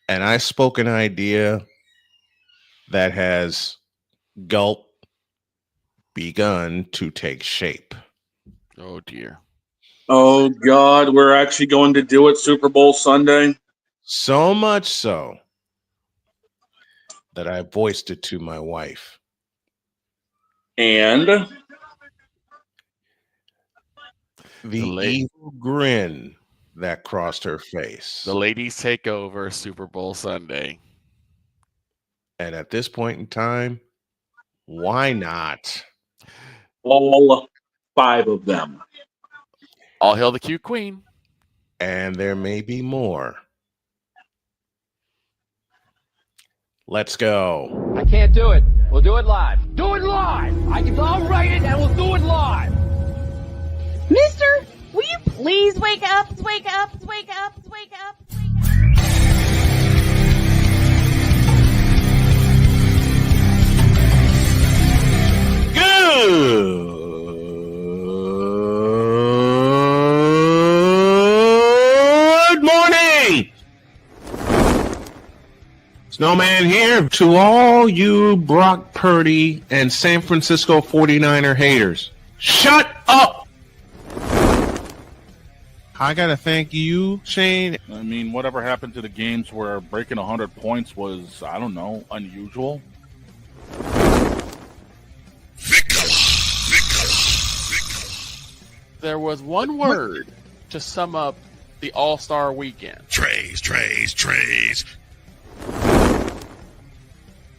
And I spoke an idea that has begun to take shape. Oh, dear. Oh, God, we're actually going to do it Super Bowl Sunday? So much so that I voiced it to my wife. And the evil grin that crossed her face. The ladies take over Super Bowl Sunday. And at this point in time, why not? All 5 of them. All hail the cute queen. And there may be more. Let's go. I can't do it. We'll do it live. Do it live. I'll write it and we'll do it live. Mister, will you please wake up? Wake up, wake up, wake up, wake up. Good morning! Snowman here to all you Brock Purdy and San Francisco 49er haters. Shut up! I gotta thank you, Shane. I mean, whatever happened to the games where breaking 100 points was, I don't know, unusual? There was one word to sum up the All-Star weekend. Trays.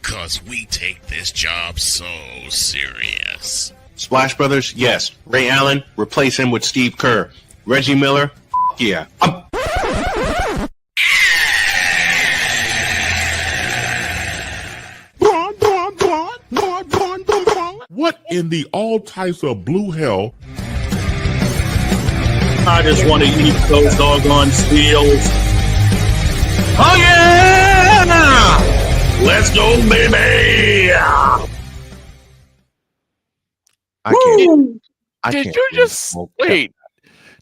Cause we take this job so serious. Splash Brothers, yes. Ray Allen, replace him with Steve Kerr. Reggie Miller, yeah. What in the all types of blue hell? I just want to eat those doggone steals. Oh, yeah! Let's go, baby!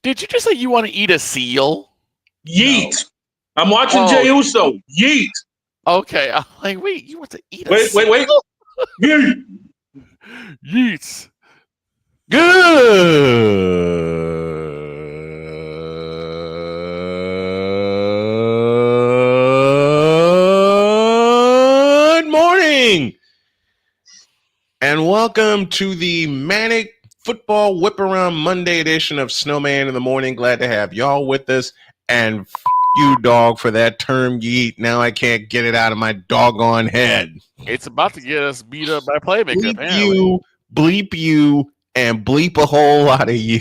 Did you just say you want to eat a seal? Yeet! No. I'm watching Jey Uso. Yeet! Okay, I'm like, wait, you want to eat a seal? Wait. Yeet! Yeet! Good morning! And welcome to the Manic Football Whip Around Monday edition of Snowman in the Morning. Glad to have y'all with us. And you, dog, for that term yeet. Now I can't get it out of my doggone head. It's about to get us beat up by Playmaker. Bleep you, and bleep a whole lot of you.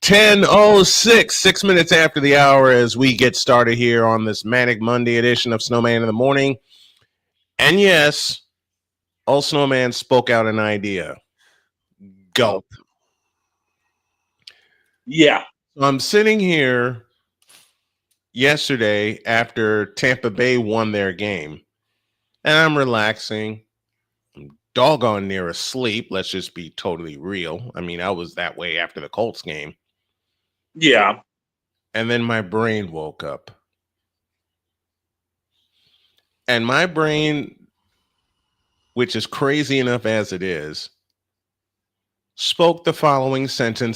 10:06, 6 minutes after the hour as we get started here on this Manic Monday edition of Snowman in the Morning. And yes, old Snowman spoke out an idea. Gulp. Yeah. I'm sitting here yesterday after Tampa Bay won their game, and I'm relaxing. I'm doggone near asleep. Let's just be totally real. I mean, I was that way after the Colts game. Yeah. And then my brain woke up. And my brain, which is crazy enough as it is, spoke the following question,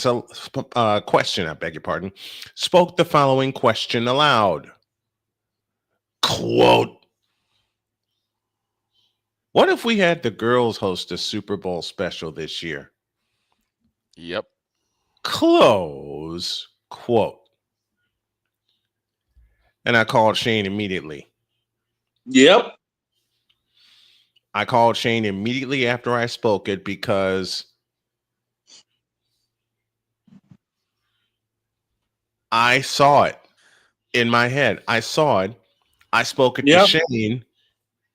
I beg your pardon, spoke the following question aloud. Quote, what if we had the girls host a Super Bowl special this year? Yep. Close quote. And I called Shane immediately. Yep. I called Shane immediately after I spoke it because I saw it in my head. I saw it. I spoke it to Shane,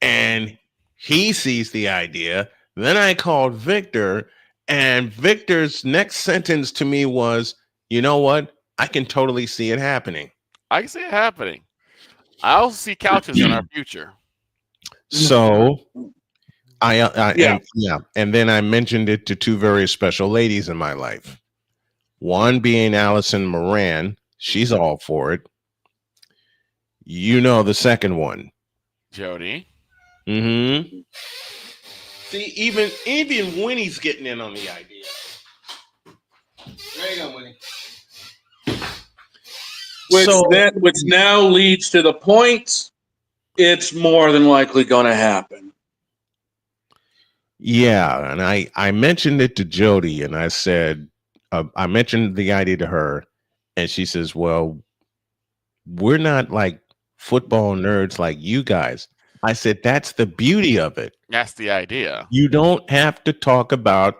and he sees the idea. Then I called Victor, and Victor's next sentence to me was, you know what? I can totally see it happening. I can see it happening. I also see couches in our future. So and then I mentioned it to two very special ladies in my life. One being Allison Moran. She's all for it. You know the second one. Jody. Mm-hmm. See, even Winnie's getting in on the idea. There you go, Winnie. Which now leads to the point it's more than likely going to happen. Yeah, and I mentioned it to Jody, and I said, I mentioned the idea to her, and she says, well, we're not like football nerds like you guys. I said, that's the beauty of it. That's the idea. You don't have to talk about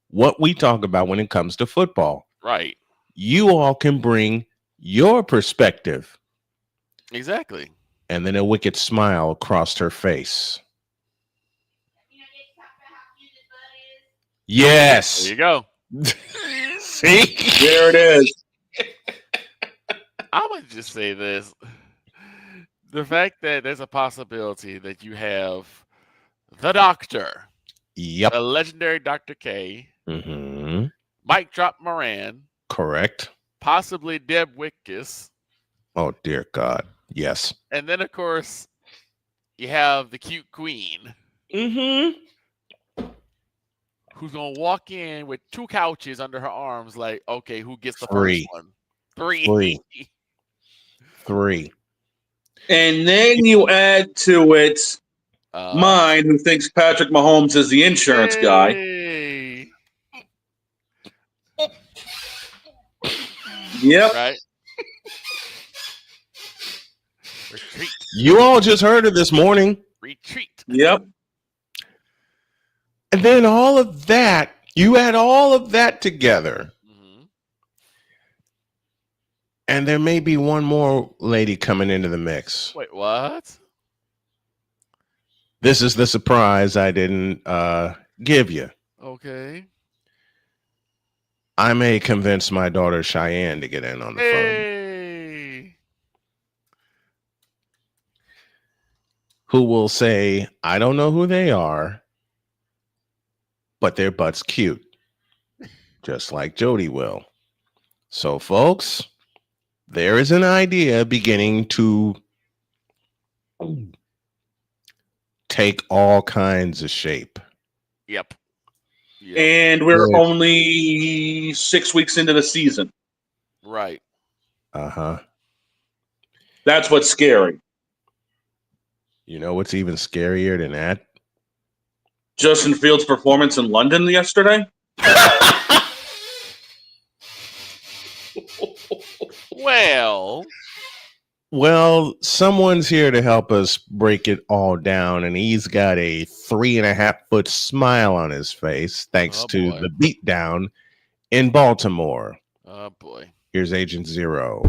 what we talk about when it comes to football. Right. You all can bring your perspective. Exactly. And then a wicked smile crossed her face. Yes. There you go. See? There it is. I'm going to just say this. The fact that there's a possibility that you have the Doctor. Yep. The legendary Dr. K. Mm-hmm. Mike Drop Moran. Correct. Possibly Deb Wickus. Oh, dear God. Yes. And then, of course, you have the cute queen. Mm-hmm. Who's going to walk in with 2 couches under her arms like, okay, who gets the 3. first one? 3. And then you add to it mine, who thinks Patrick Mahomes is the insurance guy. Yep. Right. Retreat. You all just heard it this morning. Retreat. Yep. And then all of that, you add all of that together. Mm-hmm. And there may be one more lady coming into the mix. Wait, what? This is the surprise I didn't give you. Okay. I may convince my daughter Cheyenne to get in on the phone. Who will say, I don't know who they are, but their butt's cute. Just like Jody will. So, folks, there is an idea beginning to take all kinds of shape. Yep. And we're only 6 weeks into the season. Right. Uh-huh. That's what's scary. You know what's even scarier than that? Justin Fields' performance in London yesterday. Well, someone's here to help us break it all down, and he's got a 3.5-foot smile on his face thanks to the beatdown in Baltimore. Oh, boy. Here's Agent Zero.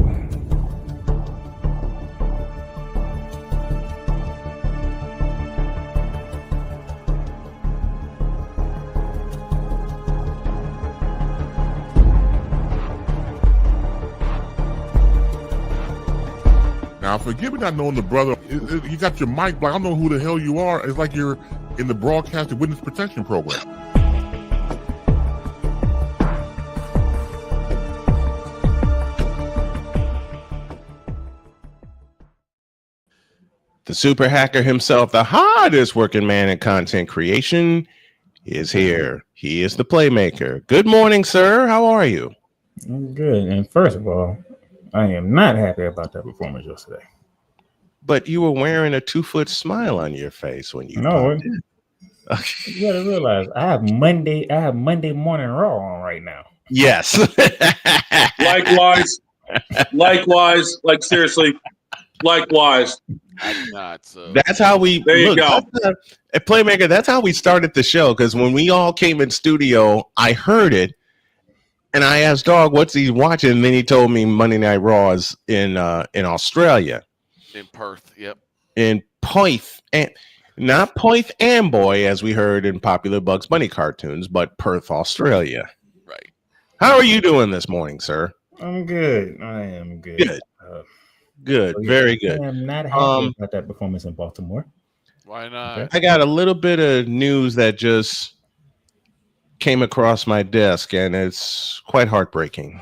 Now, forgive me not knowing the brother. You got your mic black. I don't know who the hell you are. It's like you're in the broadcasting witness protection program. The super hacker himself, the hardest working man in content creation, is here. He is the playmaker. Good morning, sir. How are you? I'm good. And first of all, I am not happy about that performance yesterday. But you were wearing a 2-foot smile on your face when you You gotta realize I have Monday morning Raw on right now. Yes. Likewise, like seriously, likewise. I do not. So that's how we there you go. At Playmaker, that's how we started the show, because when we all came in studio, I heard it. And I asked Dog, what's he watching? And then he told me Monday Night Raw is in Australia. In Perth, yep. In Perth, and not Perth Amboy, as we heard in popular Bugs Bunny cartoons, but Perth, Australia. Right. How are you doing this morning, sir? I'm good. I am good. Good. Good. Very good. I am not happy about that performance in Baltimore. Why not? Okay. I got a little bit of news that just came across my desk, and it's quite heartbreaking.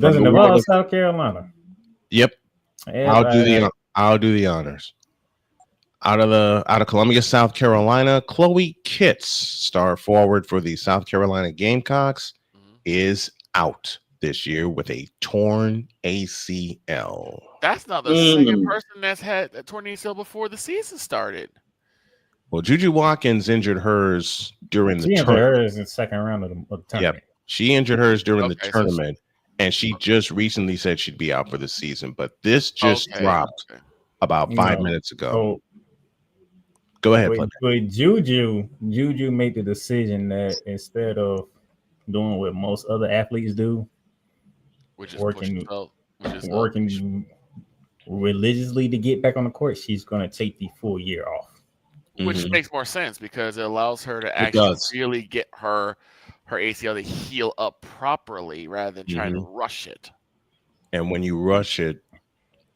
Doesn't the involve world of- South Carolina. Yep. Yeah, I'll do the honors. Out of Columbia, South Carolina, Chloe Kitts, star forward for the South Carolina Gamecocks, is out this year with a torn ACL. That's not the second person that's had a torn ACL before the season started. Well, Juju Watkins injured hers during the tournament. Hers in the second round of the tournament. Yep. She injured hers during the tournament, and she just recently said she'd be out for the season. But this just dropped about 5 minutes ago. So, go ahead. With Juju made the decision that instead of doing what most other athletes do, which is working religiously to get back on the court, she's going to take the full year off. Which makes more sense because it allows her to actually really get her ACL to heal up properly rather than trying to rush it. And when you rush it,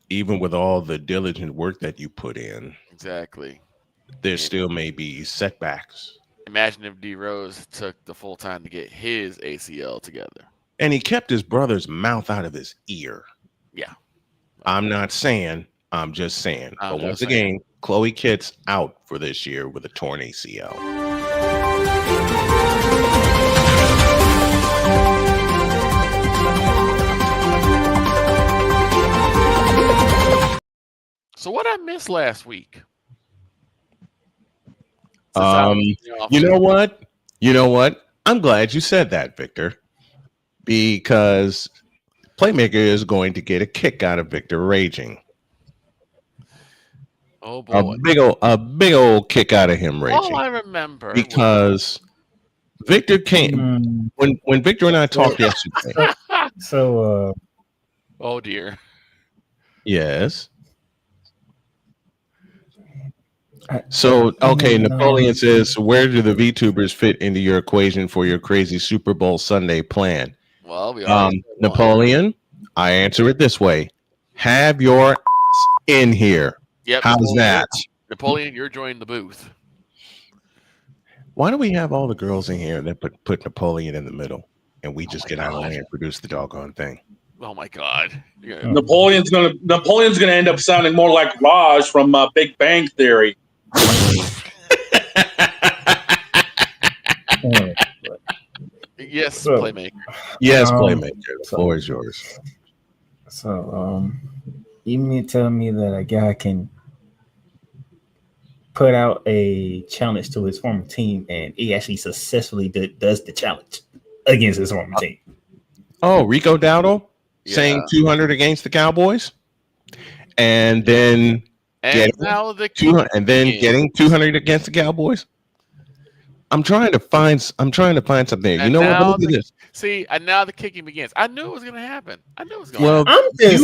even with all the diligent work that you put in, exactly, there still may be setbacks. Imagine if D Rose took the full time to get his ACL together. And he kept his brother's mouth out of his ear. Yeah. I'm not saying, I'm just saying. But once again, Chloe Kitts out for this year with a torn ACL. So what I missed last week? You know what? I'm glad you said that, Victor, because Playmaker is going to get a kick out of Victor raging. Oh boy, a big old kick out of him raging. All I remember because Victor came when Victor and I talked yesterday. Oh dear. Yes. So, okay, Napoleon says, where do the VTubers fit into your equation for your crazy Super Bowl Sunday plan? Well, Napoleon, I answer it this way. Have your ass in here. Yep. How's Napoleon, that? Napoleon, you're joining the booth. Why do we have all the girls in here that put Napoleon in the middle and we just get out of the way and produce the doggone thing? Oh my God. Yeah. Napoleon's gonna end up sounding more like Raj from Big Bang Theory. Yes, Playmaker. Yes, Playmaker. The floor is yours. So, you mean tell me that a guy can put out a challenge to his former team and he actually successfully does the challenge against his former team? Oh, Rico Dowdle saying 200 against the Cowboys, and then getting 200 against the Cowboys. I'm trying to find something. You know what? Let me do this. See, and now the kicking begins. I knew it was going to happen. I'm just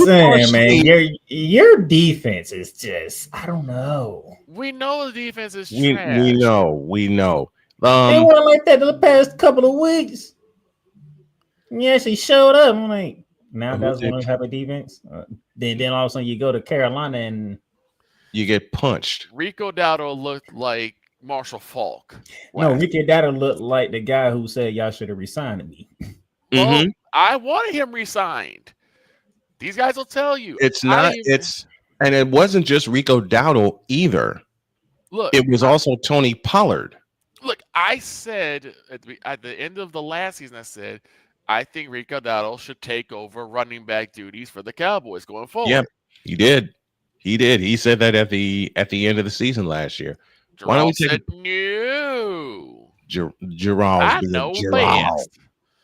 saying, man, your defense is just, I don't know. We know the defense is trash. We know. They weren't like that the past couple of weeks. You actually showed up. I'm like, now that's going to have a defense. Then all of a sudden you go to Carolina and you get punched. Rico Dowdle looked like Marshall Falk. No, Rico Dowdle looked like the guy who said y'all should have resigned me. Well, I wanted him resigned. These guys will tell you. And it wasn't just Rico Dowdle either. Look, it was also Tony Pollard. Look, I said at the end of the last season, I said, I think Rico Dowdle should take over running back duties for the Cowboys going forward. Yep, he did. He said that at the end of the season last year. Why don't we take no? Gerald.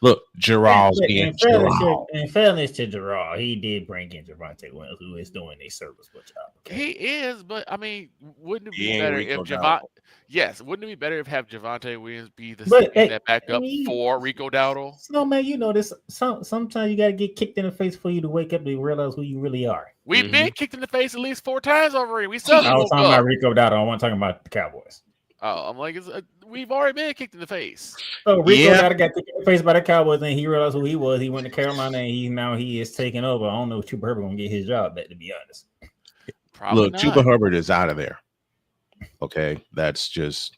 Look, Gerald's being Gerald. In fairness to Gerald, he did bring in Javonte Williams, who is doing a serviceable job. Okay? He is, but I mean, wouldn't it be better if Javonte? Yes, wouldn't it be better if Javonte Williams be that backup for Rico Dowdle? Snowman, you know this. Sometimes you got to get kicked in the face for you to wake up and realize who you really are. We've been kicked in the face at least 4 times already. I was talking about Rico Dowdle. I wasn't talking about the Cowboys. Oh, I'm like, we've already been kicked in the face. So Rico Dowdle got kicked in the face by the Cowboys, and he realized who he was. He went to Carolina, and he is taking over. I don't know if Chuba Hubbard gonna get his job back, to be honest. Look, Chuba Hubbard is out of there. Okay, that's just.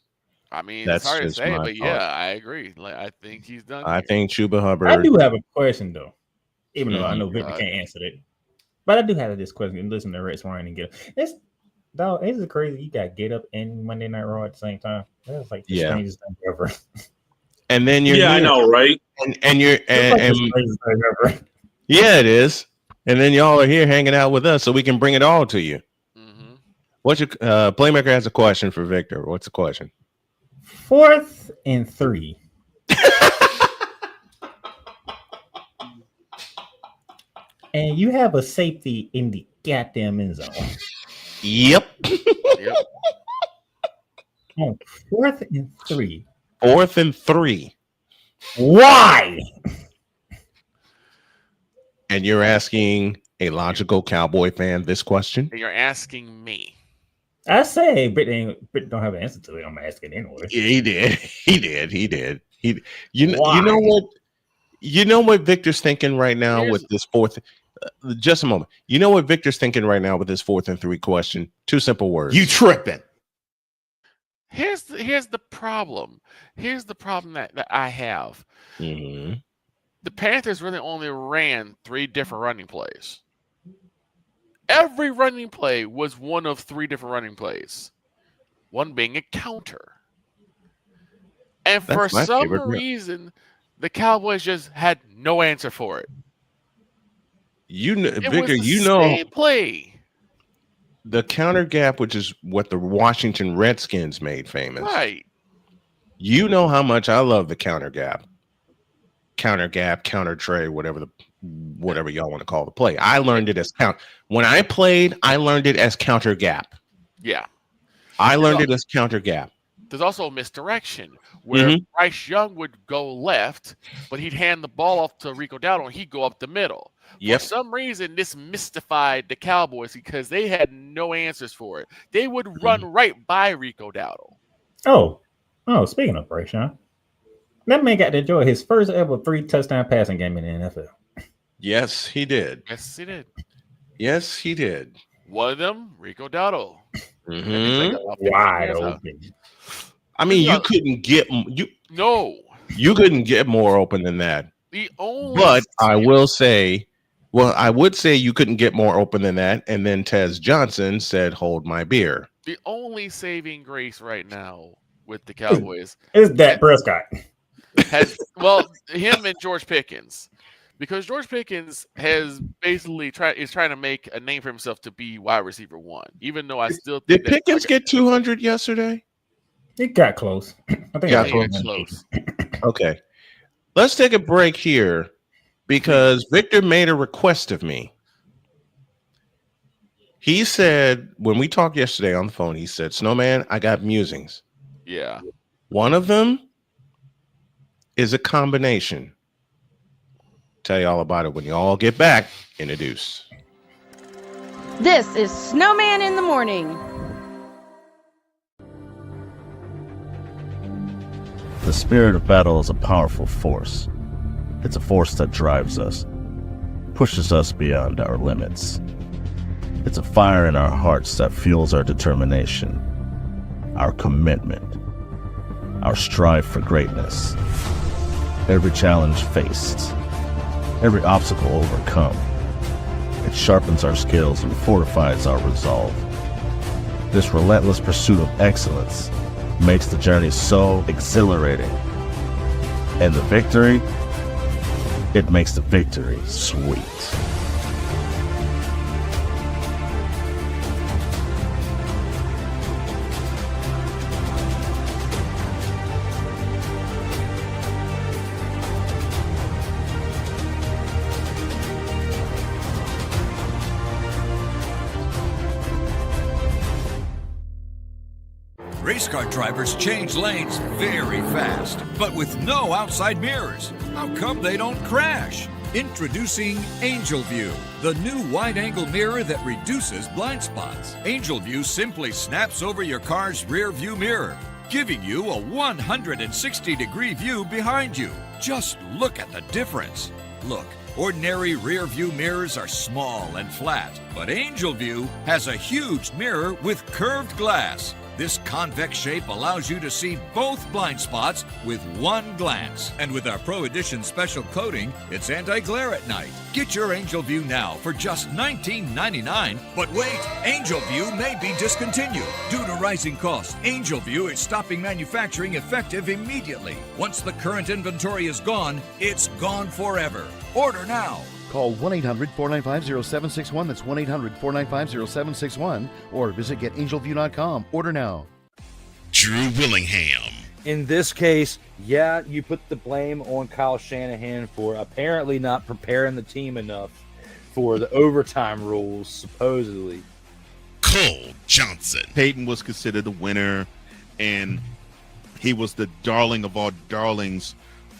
I mean, it's hard to say, but yeah, I agree. Like, I think he's done. I think Chuba Hubbard. I do have a question though. Even though I know Victor can't answer that. But I do have this question. Listen to Rex Ryan and Get Up. This is crazy. You got Get Up and Monday Night Raw at the same time. That's like the strangest thing ever. And then you're I know, right? And you're and yeah, it is. And then y'all are here hanging out with us, so we can bring it all to you. Mm-hmm. What's your Playmaker has a question for Victor? What's the question? 4th and 3. And you have a safety in the goddamn end zone. Yep. On 4th and 3. 4th and 3. Why? And you're asking a logical Cowboy fan this question? And you're asking me. I say Britt don't have an answer to it. I'm asking anyway. Yeah, he did. You know what? You know what Victor's thinking right now with this 4th. Just a moment. You know what Victor's thinking right now with this 4th and 3 question? 2 simple words. You tripping. Here's the problem. Here's the problem that I have. Mm-hmm. The Panthers really only ran 3 different running plays. Every running play was one of 3 different running plays. One being a counter. And for some reason, the Cowboys just had no answer for it. Victor, you know, same play. The counter gap, which is what the Washington Redskins made famous. Right. You know how much I love the counter gap, counter tray, whatever y'all want to call the play. I learned it as when I played, I learned it as counter gap. Yeah. I learned it as counter gap. There's also a misdirection where Bryce Young would go left, but he'd hand the ball off to Rico Dowdle and he'd go up the middle. For some reason, this mystified the Cowboys because they had no answers for it. They would run right by Rico Dowdle. Oh, speaking of Bryce Young, that man got to enjoy his first ever 3-touchdown passing game in the NFL. Yes, he did. Yes, he did. One of them, Rico Dowdle. Wide open. I mean, you couldn't get you couldn't get more open than that. But I will say, I would say you couldn't get more open than that. And then Tez Johnson said, "Hold my beer." The only saving grace right now with the Cowboys is Dak Prescott. Him and George Pickens. Because George Pickens has basically is trying to make a name for himself to be wide receiver 1, even though I still think did Pickens get 200 yesterday? It got close. I think it got close. Okay, let's take a break here because Victor made a request of me. He said when we talked yesterday on the phone, he said, "Snowman, I got musings." Yeah, one of them is a combination. Tell you all about it when you all get back in the deuce. This is Snowman in the Morning. The spirit of battle is a powerful force. It's a force that drives us, pushes us beyond our limits. It's a fire in our hearts that fuels our determination, our commitment, our strive for greatness. Every challenge faced, every obstacle overcome, it sharpens our skills and fortifies our resolve. This relentless pursuit of excellence makes the journey so exhilarating. And the victory, it makes the victory sweet. Race car drivers change lanes very fast, but with no outside mirrors. How come they don't crash? Introducing Angel View, the new wide-angle mirror that reduces blind spots. Angel View simply snaps over your car's rear view mirror, giving you a 160-degree view behind you. Just look at the difference. Look, ordinary rear view mirrors are small and flat, but Angel View has a huge mirror with curved glass. This convex shape allows you to see both blind spots with one glance. And with our Pro Edition special coating, it's anti-glare at night. Get your Angel View now for just $19.99. But wait, Angel View may be discontinued. Due to rising costs, Angel View is stopping manufacturing effective immediately. Once the current inventory is gone, it's gone forever. Order now. Call 1-800-495-0761. That's 1-800-495-0761. Or visit getangelview.com. Order now. Drew Willingham. In this case, yeah, you put the blame on Kyle Shanahan for apparently not preparing the team enough for the overtime rules, supposedly. Cole Johnson. Peyton was considered the winner, and he was the darling of all darlings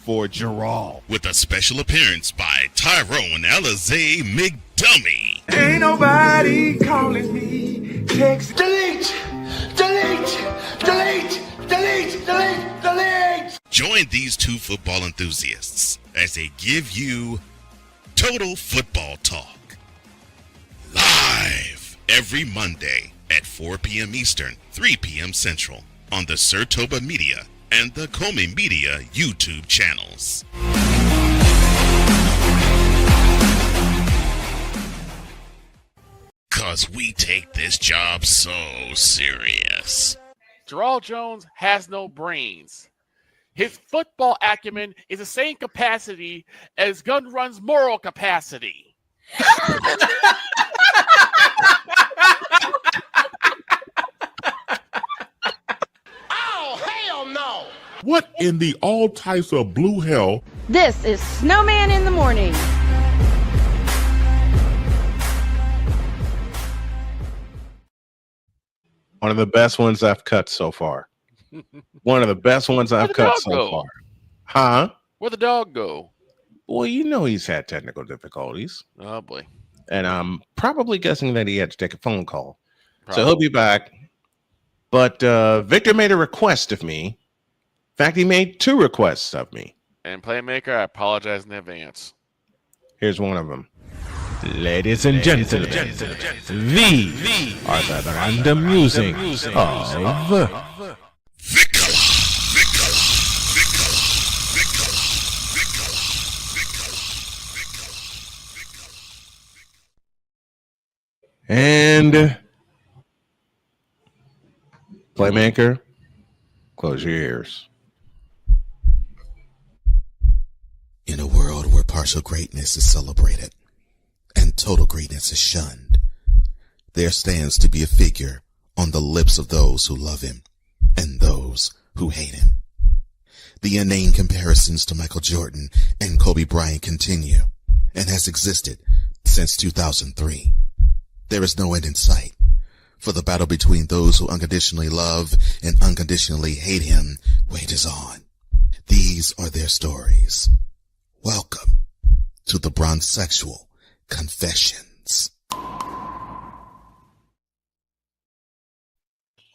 for Gerald. With a special appearance by Tyrone Alizé McDummy. Ain't nobody calling me. Text delete, delete, delete, delete, delete, delete. Join these two football enthusiasts as they give you Total Football Talk. Live every Monday at 4 p.m. Eastern, 3 p.m. Central on the Sertoba Media and the Comey Media YouTube channels. Cause we take this job so serious. Gerald Jones has no brains. His football acumen is the same capacity as Gun Run's moral capacity. What in the all types of blue hell? This is Snowman in the Morning. One of the best ones I've cut so far. One of the best ones I've cut so far. Huh? Where'd the dog go? Well, you know he's had technical difficulties. Oh, boy. And I'm probably guessing that he had to take a phone call. So he'll be back. But Victor made a request of me. In fact, he made 2 requests of me. And Playmaker, I apologize in advance. Here's one of them. Ladies and gentlemen, these are the random musings of and Playmaker, close your ears. In a world where partial greatness is celebrated and total greatness is shunned, there stands to be a figure on the lips of those who love him and those who hate him. The inane comparisons to Michael Jordan and Kobe Bryant continue and has existed since 2003. There is no end in sight, for the battle between those who unconditionally love and unconditionally hate him wages on. These are their stories. Welcome to the Bronzexual Confessions.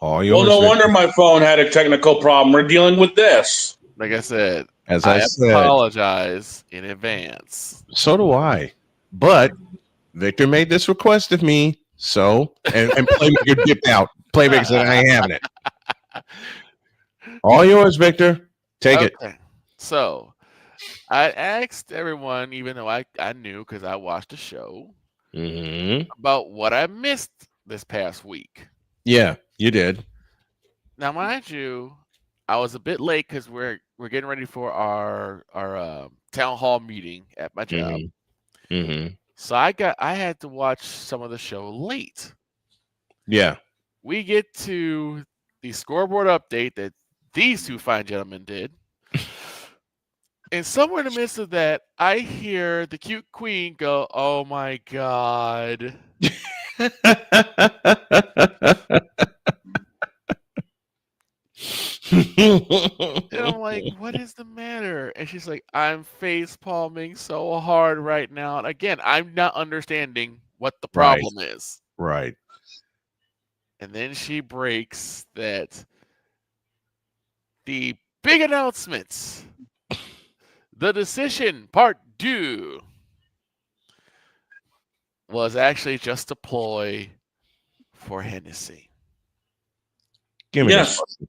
Well, no wonder my phone had a technical problem. We're dealing with this. Like I said, as I said, apologize in advance. So do I. But Victor made this request of me, so and Playmaker dipped out. Playmaker said, I ain't having it. All yours, Victor. Take it. So I asked everyone, even though I knew because I watched the show, about what I missed this past week. Yeah, you did. Now, mind you, I was a bit late because we're getting ready for our town hall meeting at my job. So I had to watch some of the show late. Yeah. We get to the scoreboard update that these two fine gentlemen did. And somewhere in the midst of that, I hear the cute queen go, "Oh my God." And I'm like, what is the matter? And she's like, I'm face palming so hard right now. And again, I'm not understanding what the problem is. Right. And then she breaks that the big announcements, the decision part 2, was actually just a ploy for Hennessy. Give me Yes. this.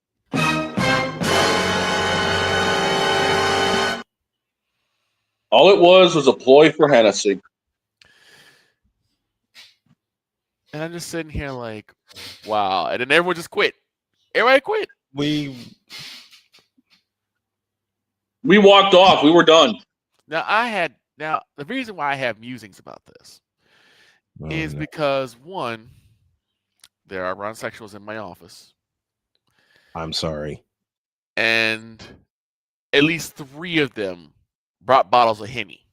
All it was a ploy for Hennessy. And I'm just sitting here like, wow. And then everyone just quit. Everybody quit. We walked off. We were done. Now the reason why I have musings about this is because one, there are transsexuals in my office. I'm sorry. And at least 3 of them brought bottles of Henny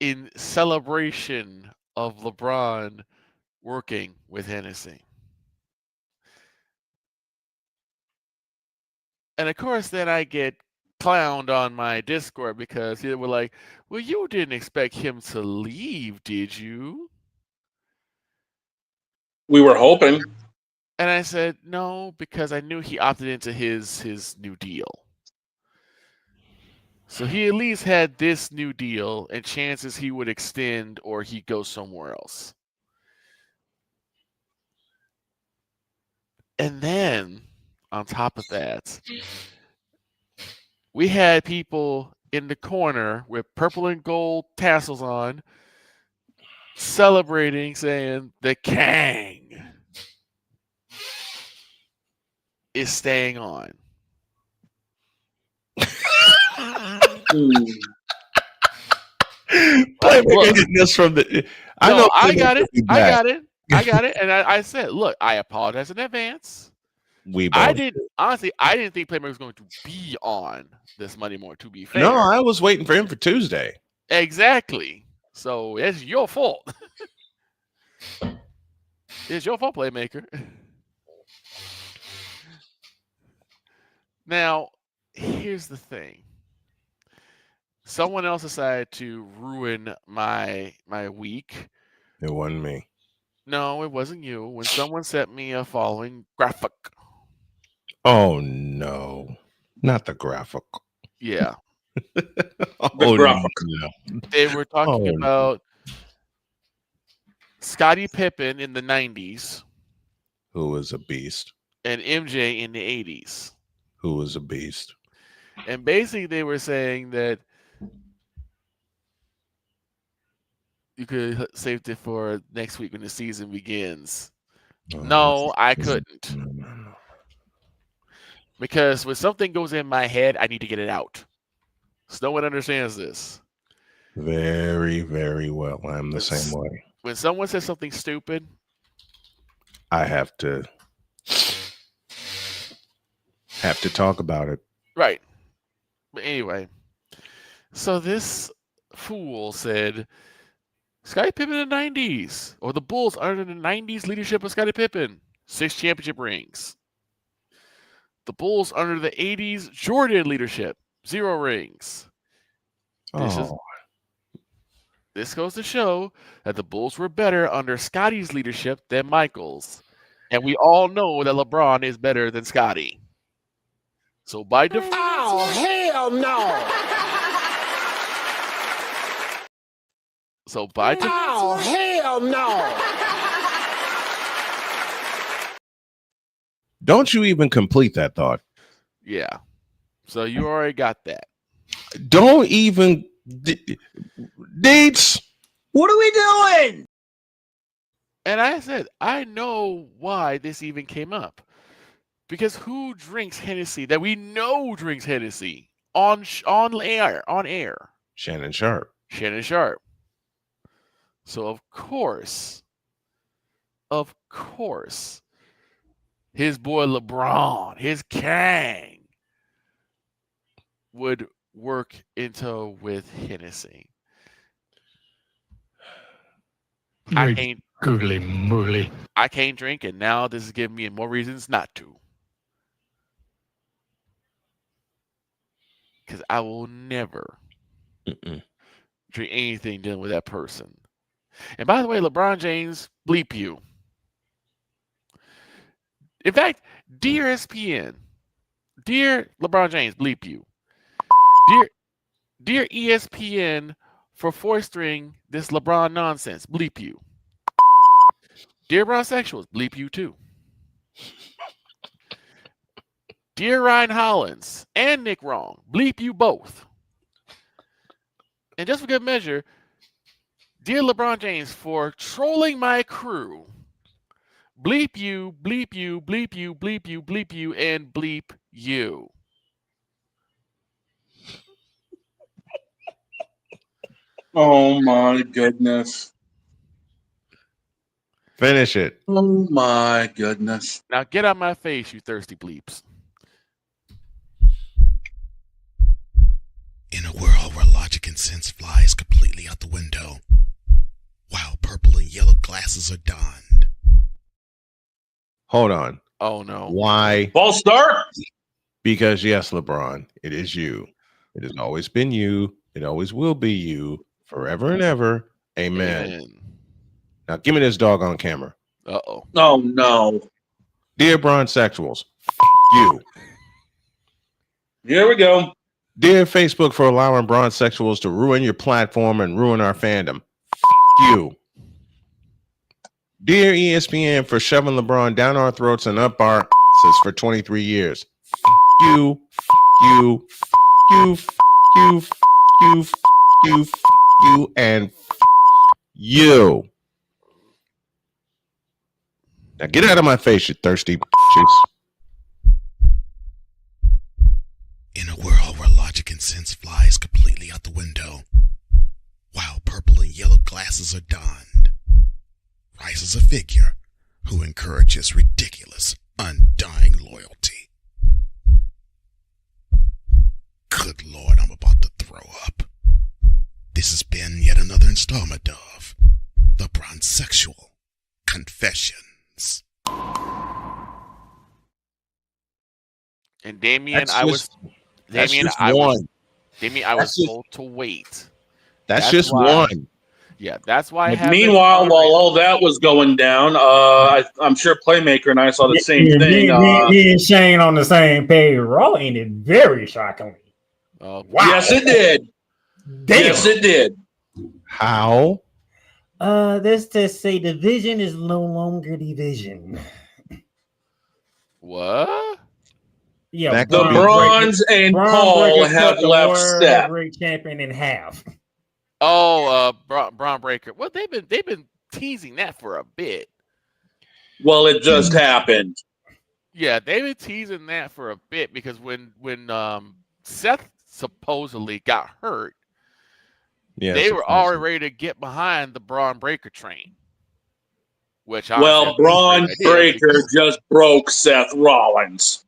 in celebration of LeBron working with Hennessy. And of course, then I get clowned on my Discord because they were like, well, you didn't expect him to leave, did you? We were hoping. And I said, no, because I knew he opted into his new deal. So he at least had this new deal and chances he would extend or he'd go somewhere else. And then, on top of that, we had people in the corner with purple and gold tassels on celebrating, saying the Kang is staying on. Playmaker getting this from the. I got it. And I said, look, I apologize in advance. I didn't think Playmaker was going to be on this Monday morning, to be fair. No, I was waiting for him for Tuesday. Exactly. So it's your fault. It's your fault, Playmaker. Now, here's the thing. Someone else decided to ruin my week. It wasn't me. No, it wasn't you. When someone sent me a following graphic. Oh no, not the graphic. Yeah. Oh graphic. no. They were talking about Scottie Pippen in the 90s. Who was a beast. And MJ in the 80s. Who was a beast. And basically they were saying that you could save it for next week when the season begins. No, I couldn't. No. Because when something goes in my head, I need to get it out. Snowman understands this. Very, very well. I'm the same way. When someone says something stupid, I have to talk about it. Right. But anyway, so this fool said Scottie Pippen in the 90s, or the Bulls under the 90s leadership of Scottie Pippen, 6 championship rings. The Bulls under the 80s Jordan leadership, 0 rings. This goes to show that the Bulls were better under Scottie's leadership than Michael's. And we all know that LeBron is better than Scottie. So by default... Oh, hell no! So by default... Oh, hell no! Don't you even complete that thought. Yeah. So you already got that. Don't even... Dates. What are we doing? And I said, I know why this even came up. Because who drinks Hennessy that we know drinks Hennessy on air? Shannon Sharp. So of course, his boy LeBron, his Kang, would work into with Hennessy. I can't googly moogly. I can't drink, and now this is giving me more reasons not to. Because I will never drink anything dealing with that person. And by the way, LeBron James, bleep you. In fact, dear ESPN, dear LeBron James, bleep you. Dear ESPN for foistering this LeBron nonsense, bleep you. Dear Bronsexuals, bleep you too. Dear Ryan Hollins and Nick Wrong, bleep you both. And just for good measure, dear LeBron James, for trolling my crew, bleep you, bleep you, bleep you, bleep you, bleep you, and bleep you. Oh my goodness. Finish it. Oh my goodness. Now get out my face, you thirsty bleeps. In a world where logic and sense flies completely out the window, while purple and yellow glasses are donned. Hold on. Oh no. Why? False start? Because yes, LeBron, it is you. It has always been you. It always will be you forever and ever. Amen. Now give me this dog on camera. Uh-oh. Oh no. Dear Bronsexuals, you. Here we go. Dear Facebook for allowing Bronsexuals to ruin your platform and ruin our fandom. You. Dear ESPN for shoving LeBron down our throats and up our asses for 23 years. You, you, you, you, you, you, you, and you. Now get out of my face, you thirsty bitches. In a world where logic and sense flies completely out the window, while purple and yellow glasses are donned, rises a figure who encourages ridiculous, undying loyalty. Good Lord, I'm about to throw up. This has been yet another installment of The Bronsexual Confessions. And Damien, That's I just- was that's Damien, just I was one. Damien, I was told to wait. That's just why- one. Yeah, that's why I have Meanwhile, while all that was going down, I'm sure Playmaker and I saw the same thing. Me and Shane on the same page. Raw ended very shockingly. Wow. Yes, it did. Damn. Yes, it did. How? Let's just say division is no longer division. What? Yeah, That The could be- Bronze and Paul have left World Seth. Heavyweight Champion in half. Oh, Braun Breaker. Well, they've been teasing that for a bit. Well, it just happened. Yeah, they've been teasing that for a bit because when Seth supposedly got hurt, Yeah, they were already ready to get behind the Braun Breaker train. Which Well, Braun Breaker just broke Seth Rollins.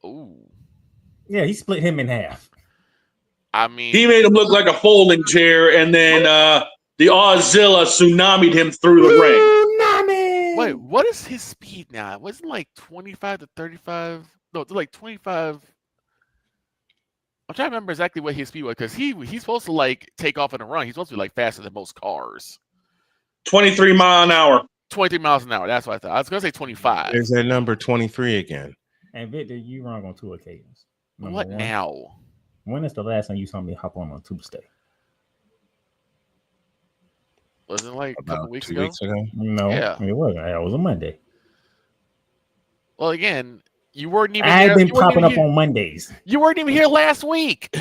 Ooh. Yeah, he split him in half. I mean, He made him look like a folding chair, and then the Auszilla tsunami'd him through the ring. wait, what is his speed now? Wasn't it like 25 to 35? No, it's like 25. I'm trying to remember exactly what his speed was because he's supposed to like take off in a run. He's supposed to be like faster than most cars. 23 mile an hour. 23 miles an hour. That's what I thought. I was gonna say 25. There's that number 23 again. And Victor, you wrong on 2 occasions. Number What one, now? When is the last time you saw me hop on Tuesday? Wasn't it like a About couple weeks 2 ago? weeks ago. No, Yeah. it wasn't. It was a Monday. Well, again, you weren't even. I've here, been you weren't popping even up here- on Mondays. You weren't even here last week.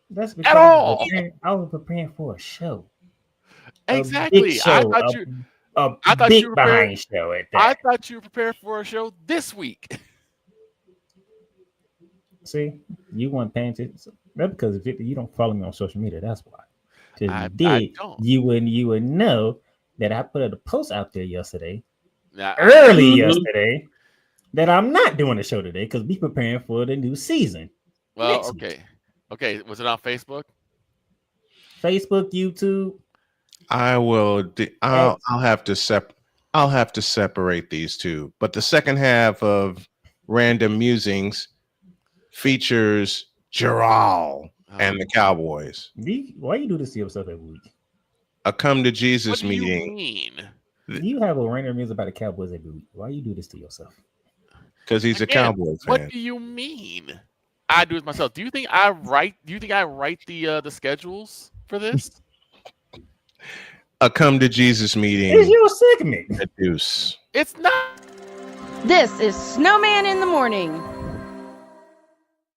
That's because At all. I was preparing for a show. Exactly. A big show, I thought you. a I thought big you were prepared. behind show at that. I thought you were prepared for a show this week. See, you weren't paying attention. That's because Victor, you don't follow me on social media. That's why. Because I you did, don't. you would know that I put a post out there yesterday, Now, early yesterday, that I'm not doing a show today because we preparing for the new season. Well, next week. okay. Okay. Was it on Facebook? Facebook, YouTube. I will. I'll have to I'll have to separate these two. But the second half of Random Musings features Gerald and the Cowboys. Why you do this to yourself every week? A come to Jesus What do you meeting mean? You have a random news about the Cowboys every week. Why you do this to yourself? because he's a Again, Cowboys fan. What do you mean? I do it myself. Do you think I write? Do you think I write the schedules for this? a come to Jesus meeting. It's your segment. At Deuce. It's not. This is Snowman in the Morning.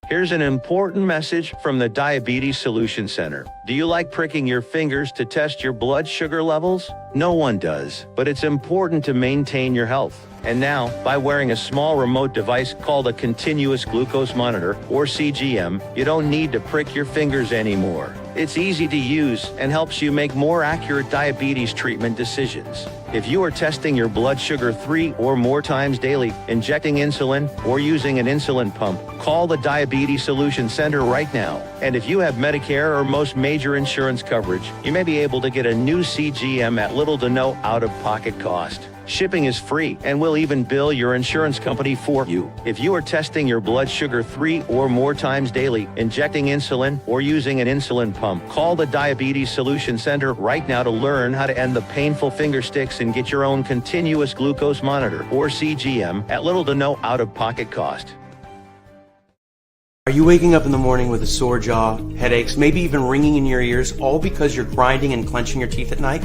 Here's an important message from the Diabetes Solution Center. Do you like pricking your fingers to test your blood sugar levels? No one does, but it's important to maintain your health. And now, by wearing a small remote device called a continuous glucose monitor, or CGM, you don't need to prick your fingers anymore. It's easy to use and helps you make more accurate diabetes treatment decisions. If you are testing your blood sugar 3 or more times daily, injecting insulin, or using an insulin pump, call the Diabetes Solution Center right now. And if you have Medicare or most major insurance coverage, you may be able to get a new CGM at little to no out-of-pocket cost. Shipping is free, and we'll even bill your insurance company for you. If you are testing your blood sugar 3 or more times daily, injecting insulin, or using an insulin pump, call the Diabetes Solution Center right now to learn how to end the painful finger sticks and get your own continuous glucose monitor, or CGM, at little to no out-of-pocket cost. Are you waking up in the morning with a sore jaw, headaches, maybe even ringing in your ears, all because you're grinding and clenching your teeth at night?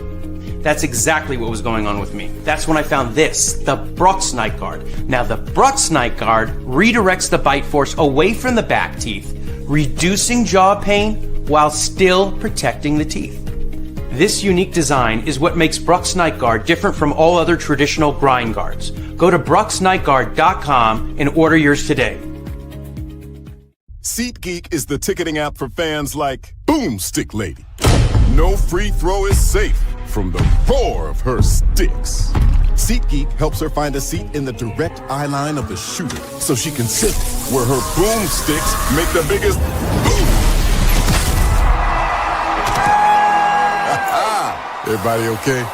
That's exactly what was going on with me. That's when I found this, the Brux Night Guard. Now the Brux Night Guard redirects the bite force away from the back teeth, reducing jaw pain while still protecting the teeth. This unique design is what makes Brux Night Guard different from all other traditional grind guards. Go to BruxNightGuard.com and order yours today. SeatGeek is the ticketing app for fans like Boomstick Lady. No free throw is safe from the roar of her sticks. SeatGeek helps her find a seat in the direct eye line of the shooter so she can sit where her boomsticks make the biggest boom. Everybody okay?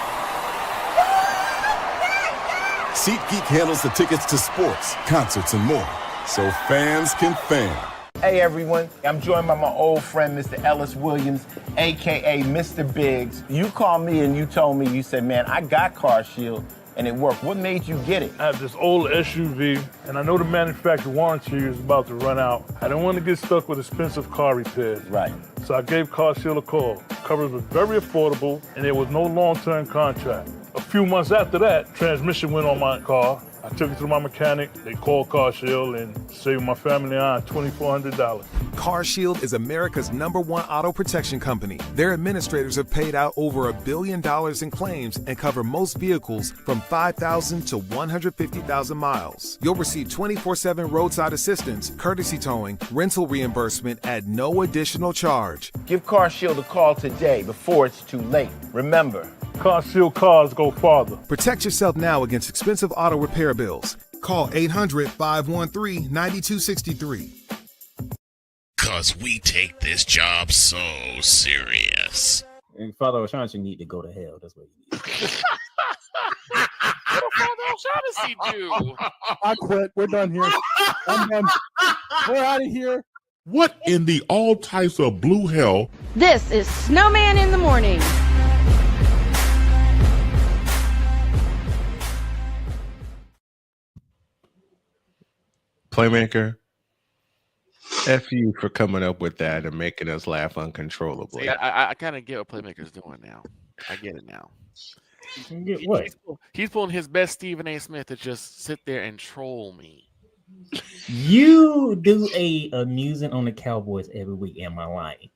SeatGeek handles the tickets to sports, concerts, and more, so fans can fan. Hey everyone, I'm joined by my old friend, Mr. Ellis Williams, AKA Mr. Biggs. You called me and you told me, you said, man, I got Car Shield and it worked. What made you get it? I have this old SUV and I know the manufacturer warranty is about to run out. I don't want to get stuck with expensive car repairs. Right. So I gave Car Shield a call. Coverage was very affordable and there was no long-term contract. A few months after that, transmission went on my car. I took it to my mechanic, they called Car Shield and saved my family and I $2,400. Car Shield is America's #1 auto protection company. Their administrators have paid out over $1 billion in claims and cover most vehicles from 5,000 to 150,000 miles. You'll receive 24/7 roadside assistance, courtesy towing, rental reimbursement at no additional charge. Give Car Shield a call today before it's too late. Remember, Car Shield cars go farther. Protect yourself now against expensive auto repair bills. Call 800-513-9263. Cause we take this job so serious. And Father O'Shaughnessy need to go to hell. That's what he needs. What did Father O'Shaughnessy do? I quit. We're done here. I'm done. We're out of here. What in the all types of blue hell? This is Snowman in the Morning. Playmaker, F you for coming up with that and making us laugh uncontrollably. See, I kind of get what Playmaker's doing now. I get it now. Get what? He's pulling his best Stephen A. Smith to just sit there and troll me. You do a musing on the Cowboys every week. Am I lying?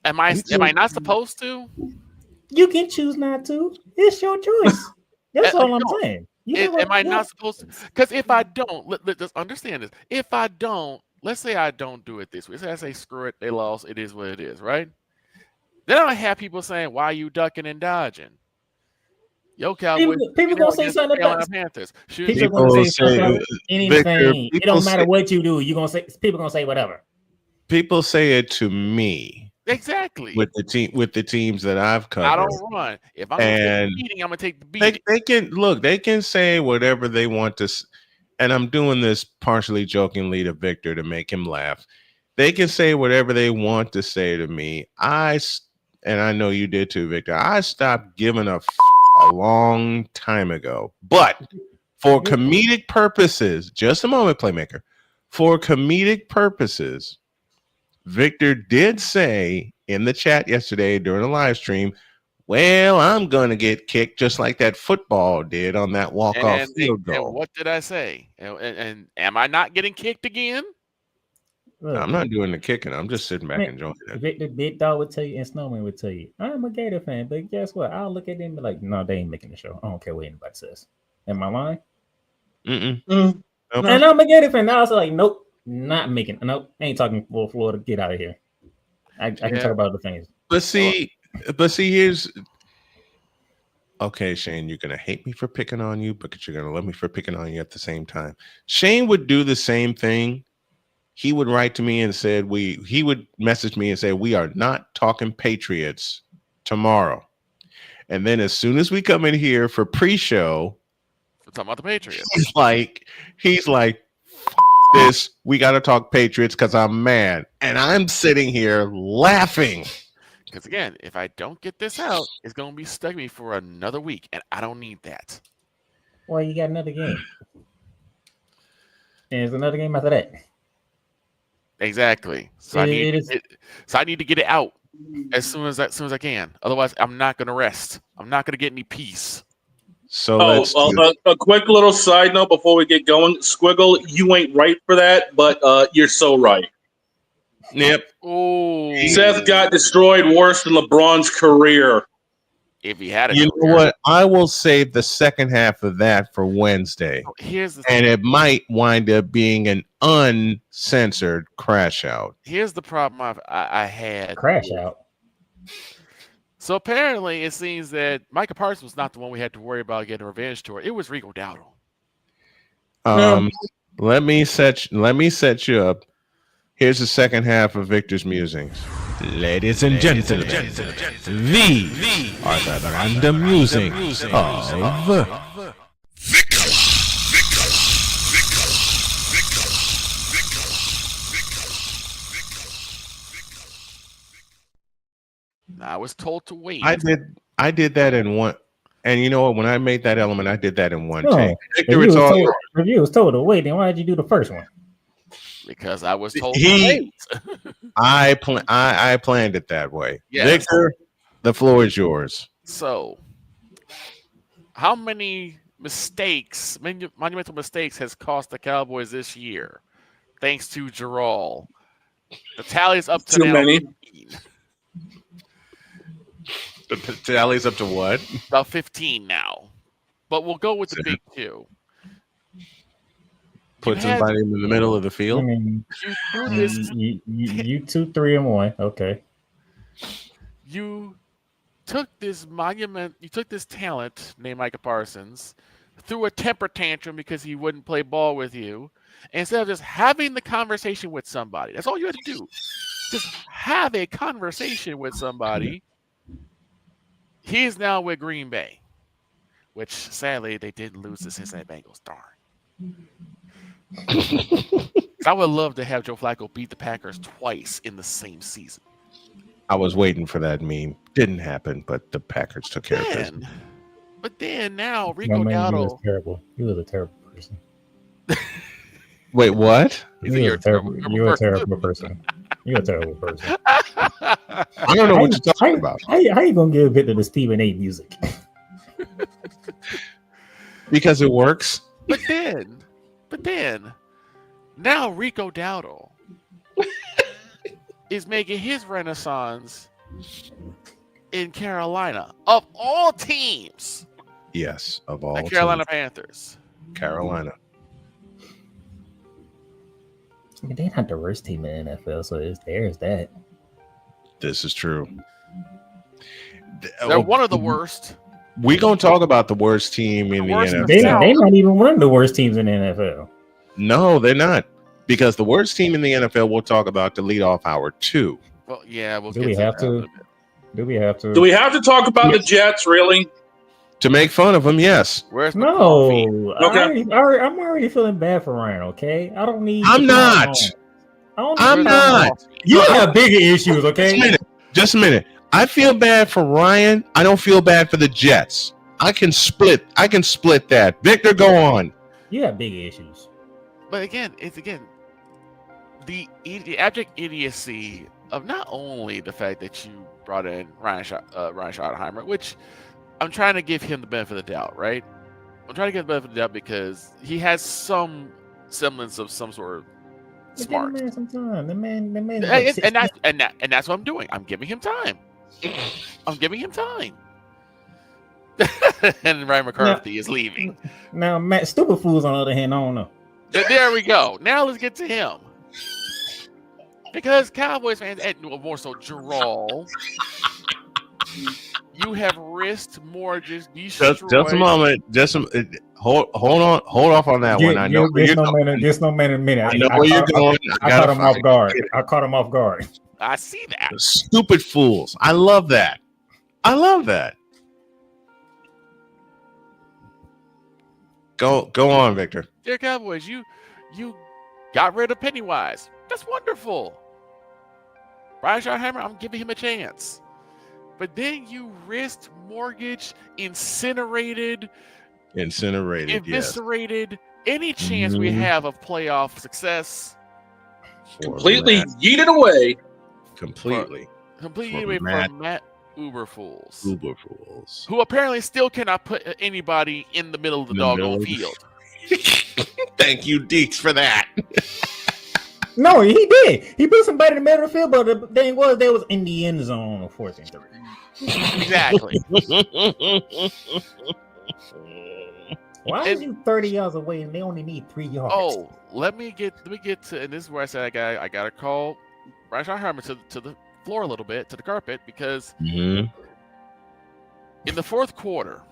Am I not supposed to? You can choose not to. It's your choice. That's all I'm saying. Am I not supposed to? Because if I don't, let's understand this. If I don't, let's say I don't do it this way. I say, screw it, they lost. It is what it is, right? Then I have people saying, why are you ducking and dodging? Yo, Cowboys. People gonna say something about Panthers. People gonna say something about anything. It don't matter what you do. You gonna say people gonna say whatever. People say it to me. Exactly. With the teams that I've covered. I don't run. If I'm gonna take the beating, I'm gonna take the beating. They can say whatever they want to, and I'm doing this partially jokingly to Victor to make him laugh. They can say whatever they want to say to me. And I know you did too, Victor. I stopped giving a long time ago. But for comedic purposes, just a moment, Playmaker. For comedic purposes, Victor did say in the chat yesterday during the live stream, well, I'm going to get kicked just like that football did on that walk-off field goal. And what did I say? And am I not getting kicked again? I'm not doing the kicking. I'm just sitting back enjoying it. Victor Big Dog would tell you, and Snowman would tell you, I'm a Gator fan, but guess what? I'll look at them and be like, no, they ain't making the show. I don't care what anybody says. Am I lying? Nope. And I'm a Gator fan. Now I was like, nope, not making. Nope, ain't talking for Florida. Get out of here. I can talk about other things. But see, here's okay, Shane. You're gonna hate me for picking on you, but you're gonna love me for picking on you at the same time. Shane would do the same thing. He would write to me and said he would message me and say we are not talking Patriots tomorrow. And then as soon as we come in here for pre-show, we're talking about the Patriots. He's like, this, we got to talk Patriots because I'm mad. And I'm sitting here laughing. Because again, if I don't get this out, it's going to be stuck with me for another week. And I don't need that. Well, you got another game. And there's another game after that. Exactly. So I need to get it out as soon as I can. Otherwise, I'm not going to rest. I'm not going to get any peace. So a quick little side note before we get going. Squiggle, you ain't right for that, but you're so right. Yep. Oh, Seth got destroyed worse than LeBron's career. If he had it, you know what? I will save the second half of that for Wednesday. Here's the and it might wind up being an uncensored crash out. Here's the problem I had. Crash out. So apparently, it seems that Micah Parsons was not the one we had to worry about getting a revenge tour. It was Rico Dowdle. Let me set you up. Here's the second half of Victor's musings. Ladies and gentlemen, these are the random musings of I was told to wait. I did that in one, and you know what? When I made that element, I did that in one Oh, take. Victor, if you was told to wait, then why did you do the first one? Because I was told to wait. I planned it that way. Yes. Victor, the floor is yours. So, how many mistakes, monumental mistakes, has cost the Cowboys this year? Thanks to Jarrell. The tally is up to Too now many. 15. The tally's up to what? About 15 now. But we'll go with the big two. Put somebody in the middle of the field. I mean, you 2, 3, and 1. Okay. You took this talent named Micah Parsons, threw a temper tantrum because he wouldn't play ball with you, and instead of just having the conversation with somebody. That's all you had to do. Just have a conversation with somebody. He's now with Green Bay, which sadly they didn't lose the Cincinnati Bengals. Darn. I would love to have Joe Flacco beat the Packers twice in the same season. I was waiting for that meme. Didn't happen, but the Packers took care of business. But then now Rico Dowdle. You was terrible. You was a terrible person. Wait, what? You're a terrible person. You're a terrible person. I don't know what you're talking about. How you gonna give Victor the Stephen A. music? Because it works. But then, now Rico Dowdle is making his renaissance in Carolina. Of all teams. Yes, of all the Carolina teams. Panthers. Carolina. I mean, they're not the worst team in the NFL, so there's that. This is true. They're one of the worst. We're going to talk about the worst team in the NFL. They're not even one of the worst teams in the NFL. No, they're not. Because the worst team in the NFL we'll talk about to lead off hour 2. Well, yeah, Do we have to? Do we have to? Do we have to talk about the Jets, really? To make fun of them, yes. Where's No. Okay. I'm already feeling bad for Ryan, okay? I don't need. I'm not. I'm not. You have bigger issues, okay? Just a minute. I feel bad for Ryan. I don't feel bad for the Jets. I can split that. Victor, go on. You have bigger issues. But again, the abject idiocy of not only the fact that you brought in Ryan Schottenheimer, which I'm trying to give him the benefit of the doubt, right? I'm trying to give the benefit of the doubt because he has some semblance of some sort of smart. Give the man some time. The man. And that's what I'm doing. I'm giving him time. I'm giving him time. And Ryan McCarthy is leaving. Now, Matt, stupid fools, on the other hand, I don't know. There we go. Now let's get to him. Because Cowboys fans, and more so Jarrell, you have risked more just destroy. Just a moment. Hold off on that one. I know where you're going. Snowman in a minute. I know where you're going. I caught him off guard. I caught him off guard. I see that. Stupid fools. I love that. Go on, Victor. Dear Cowboys, you got rid of Pennywise. That's wonderful. Brian Schottenheimer, I'm giving him a chance. But then you risked, mortgage, incinerated, eviscerated any chance we have of playoff success. Completely yeeted away. Completely away from Matt Uberfools. Uberfools. Who apparently still cannot put anybody in the middle of the doggone field. Thank you, Deeks, for that. No, he did. He put somebody in the middle of the field, but the thing was, they was in the end zone on 4th and 3. Exactly. Why is you 30 yards away and they only need 3 yards? Oh, let me get to, and this is where I said I got to call Brian Schottenheimer to the floor a little bit, to the carpet, because in the fourth quarter,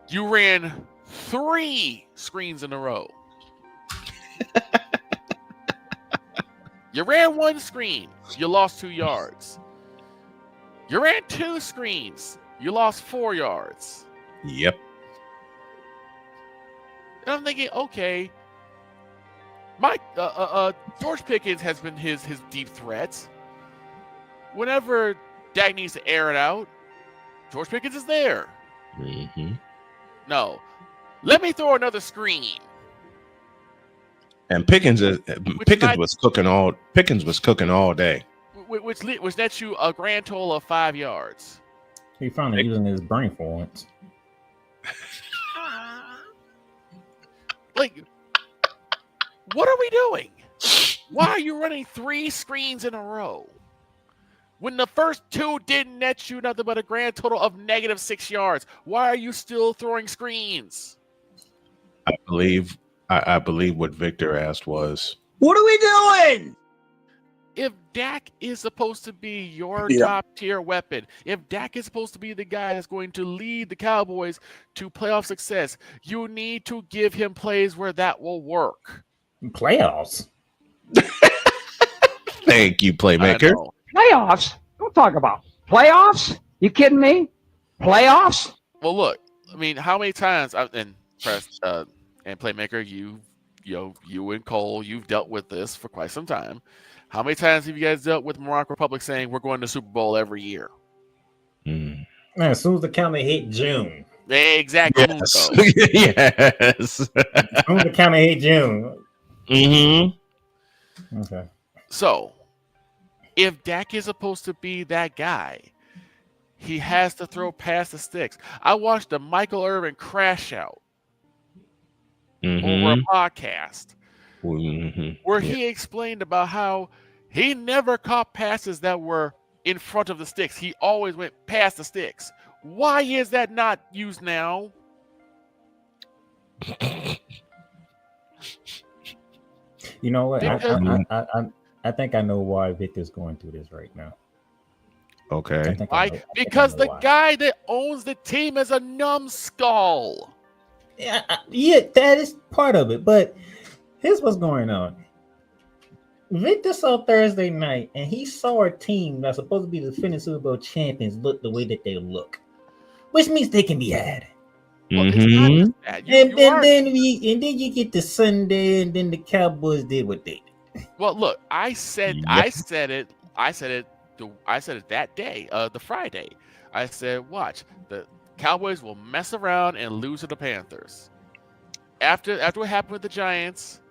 you ran 3 screens in a row. You ran 1 screen, you lost 2 yards. You ran 2 screens, you lost 4 yards. Yep. And I'm thinking, okay, George Pickens has been his deep threat. Whenever Dak needs to air it out, George Pickens is there. No, let me throw another screen. And Pickens was cooking all day. Which nets you a grand total of 5 yards. He finally using his brain for once. Like, what are we doing? Why are you running 3 screens in a row? When the first 2 didn't net you nothing but a grand total of negative 6 yards. Why are you still throwing screens? I believe what Victor asked was, what are we doing? If Dak is supposed to be your top tier weapon, if Dak is supposed to be the guy that's going to lead the Cowboys to playoff success, you need to give him plays where that will work. Playoffs? Thank you, playmaker. Playoffs? Don't talk about playoffs. You kidding me? Playoffs? Well, look. I mean, how many times and playmaker, you and Cole, you've dealt with this for quite some time. How many times have you guys dealt with Morocco Republic saying we're going to Super Bowl every year? Man, as soon as the calendar hit June. Exactly. Yes. Yes. As soon as the calendar hit June. Okay. So, if Dak is supposed to be that guy, he has to throw past the sticks. I watched the Michael Irvin crash out over a podcast where he explained about how he never caught passes that were in front of the sticks. He always went past the sticks. Why is that not used now? You know what? I think I know why Victor's going through this right now. Okay. Because the guy that owns the team is a numbskull. Yeah, that is part of it. But here's what's going on. Victor saw Thursday night, and he saw a team that's supposed to be the defending Super Bowl champions look the way that they look, which means they can be had. Well, and then you get to Sunday, and then the Cowboys did what they did. Well, look, I said it that day, the Friday. I said, watch, the Cowboys will mess around and lose to the Panthers. After what happened with the Giants,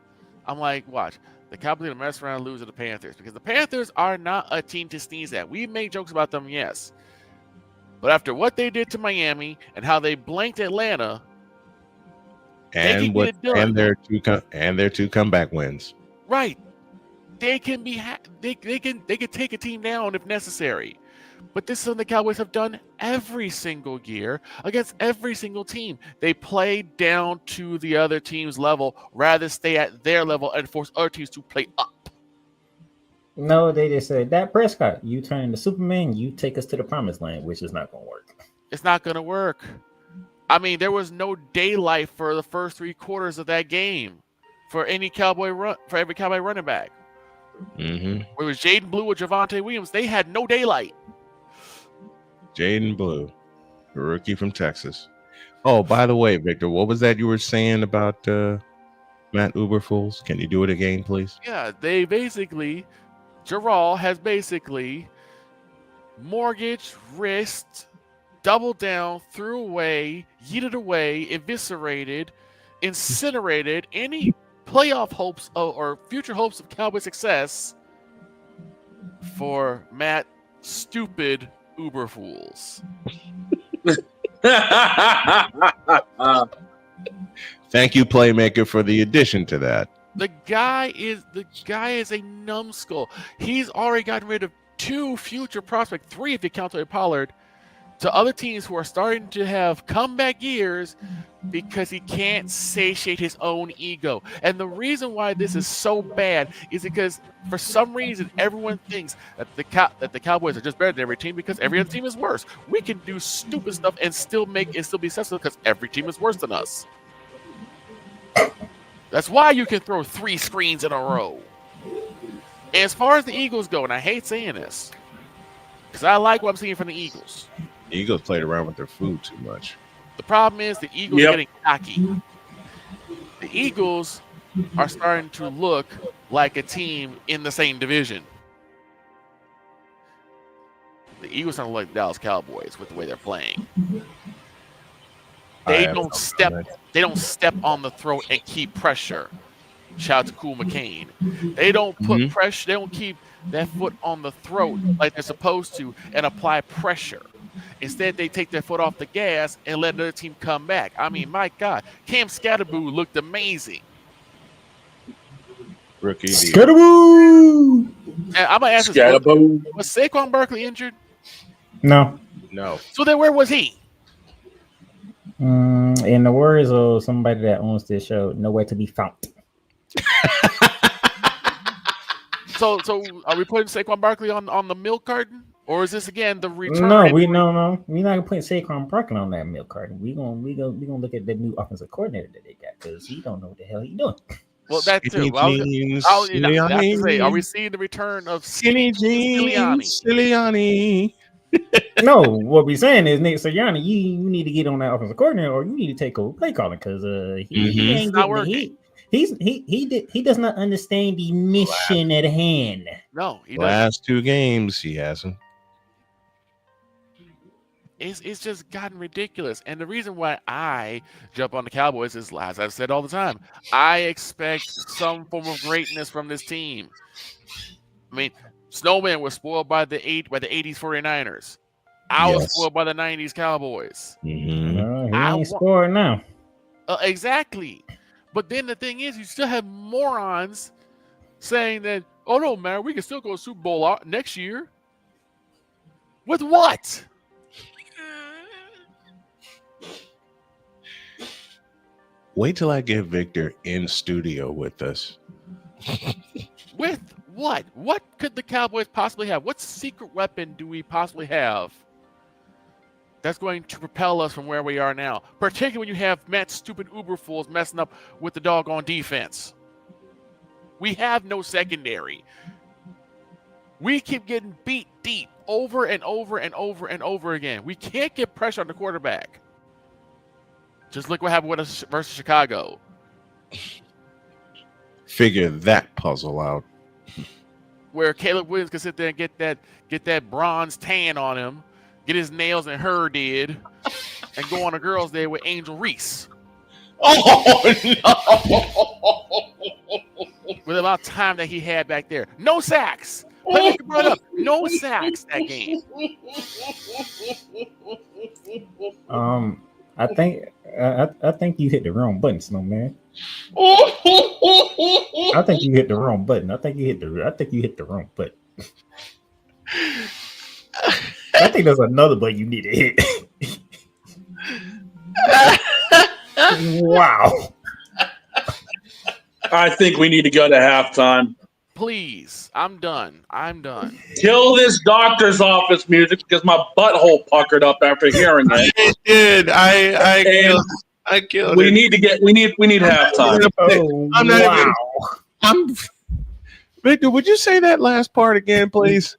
I'm like, watch, the Cowboys are going to mess around and lose to the Panthers because the Panthers are not a team to sneeze at. We make jokes about them, yes. But after what they did to Miami and how they blanked Atlanta, and their two comeback wins. Right. They can be they can take a team down if necessary. But this is something the Cowboys have done every single year against every single team. They play down to the other team's level rather than stay at their level and force other teams to play up. No, they just said, Dak Prescott, you turn into Superman, you take us to the promised land, which is not going to work. It's not going to work. I mean, there was no daylight for the first 3 quarters of that game for every Cowboy running back. Mm-hmm. Whether it was Jaden Blue or Javonte Williams, they had no daylight. Jaden Blue, a rookie from Texas. Oh, by the way, Victor, what was that you were saying about Matt Uberfools? Can you do it again, please? Yeah, they basically, Jarrell has basically mortgaged, risked, doubled down, threw away, yeeted away, eviscerated, incinerated any playoff hopes or future hopes of Cowboy success for Matt Stupid Uberfools. Thank you, Playmaker, for the addition to that. The guy is a numbskull. He's already gotten rid of 2 future prospects, 3 if you count Tony Pollard, to other teams who are starting to have comeback years because he can't satiate his own ego. And the reason why this is so bad is because for some reason everyone thinks that the Cowboys are just better than every team because every other team is worse. We can do stupid stuff and still be successful because every team is worse than us. That's why you can throw 3 screens in a row. And as far as the Eagles go, and I hate saying this because I like what I'm seeing from the Eagles. The Eagles played around with their food too much. The problem is the Eagles are getting cocky. The Eagles are starting to look like a team in the same division. The Eagles are like Dallas Cowboys with the way they're playing. They don't step on the throat and keep pressure. Shout out to Cool McCain. They don't put pressure. They don't keep that foot on the throat like they're supposed to and apply pressure. Instead, they take their foot off the gas and let another team come back. I mean, my God, Cam Scatterboo looked amazing. Rookie. Scatterboo! And I'm gonna ask this: was Saquon Barkley injured? No. So then, where was he? In the words of somebody that owns this show, nowhere to be found. So are we putting Saquon Barkley on the milk carton? Or is this again the return? No. We're not gonna put Saquon Barkley on that milk carton. We gonna look at the new offensive coordinator that they got because he don't know what the hell he doing. Well, that too. I have to say, are we seeing the return of Skinny Jeans Sirianni? No, what we're saying is Nick Sirianni, you need to get on that offensive coordinator, or you need to take over play calling because he ain't not working. He does not understand the mission at hand. No, he doesn't. Last 2 games he hasn't. It's just gotten ridiculous. And the reason why I jump on the Cowboys is, as I've said all the time, I expect some form of greatness from this team. I mean, Snowman was spoiled by the 80s 49ers. I was spoiled by the 90s Cowboys. He ain't spoiled now. Exactly. But then the thing is, you still have morons saying that, oh, no, man, we can still go to Super Bowl next year. With what? Wait till I get Victor in studio with us. With what? What could the Cowboys possibly have? What secret weapon do we possibly have that's going to propel us from where we are now? Particularly when you have Matt Stupid Uberfools messing up with the doggone defense. We have no secondary. We keep getting beat deep over and over and over and over again. We can't get pressure on the quarterback. Just look what happened with us versus Chicago. Figure that puzzle out. Where Caleb Williams can sit there and get that bronze tan on him, get his nails and hair did, and go on a girls' day with Angel Reese. Oh no! With a amount of time that he had back there. No sacks. Playmaker brought up no sacks that game. I think you hit the wrong button, Snowman. I think you hit the wrong button. I think you hit the wrong button. I think there's another button you need to hit. Wow. I think we need to go to halftime. Please, I'm done. Kill this doctor's office music because my butthole puckered up after hearing it. It did. I killed we it. We need halftime. Victor, would you say that last part again, please?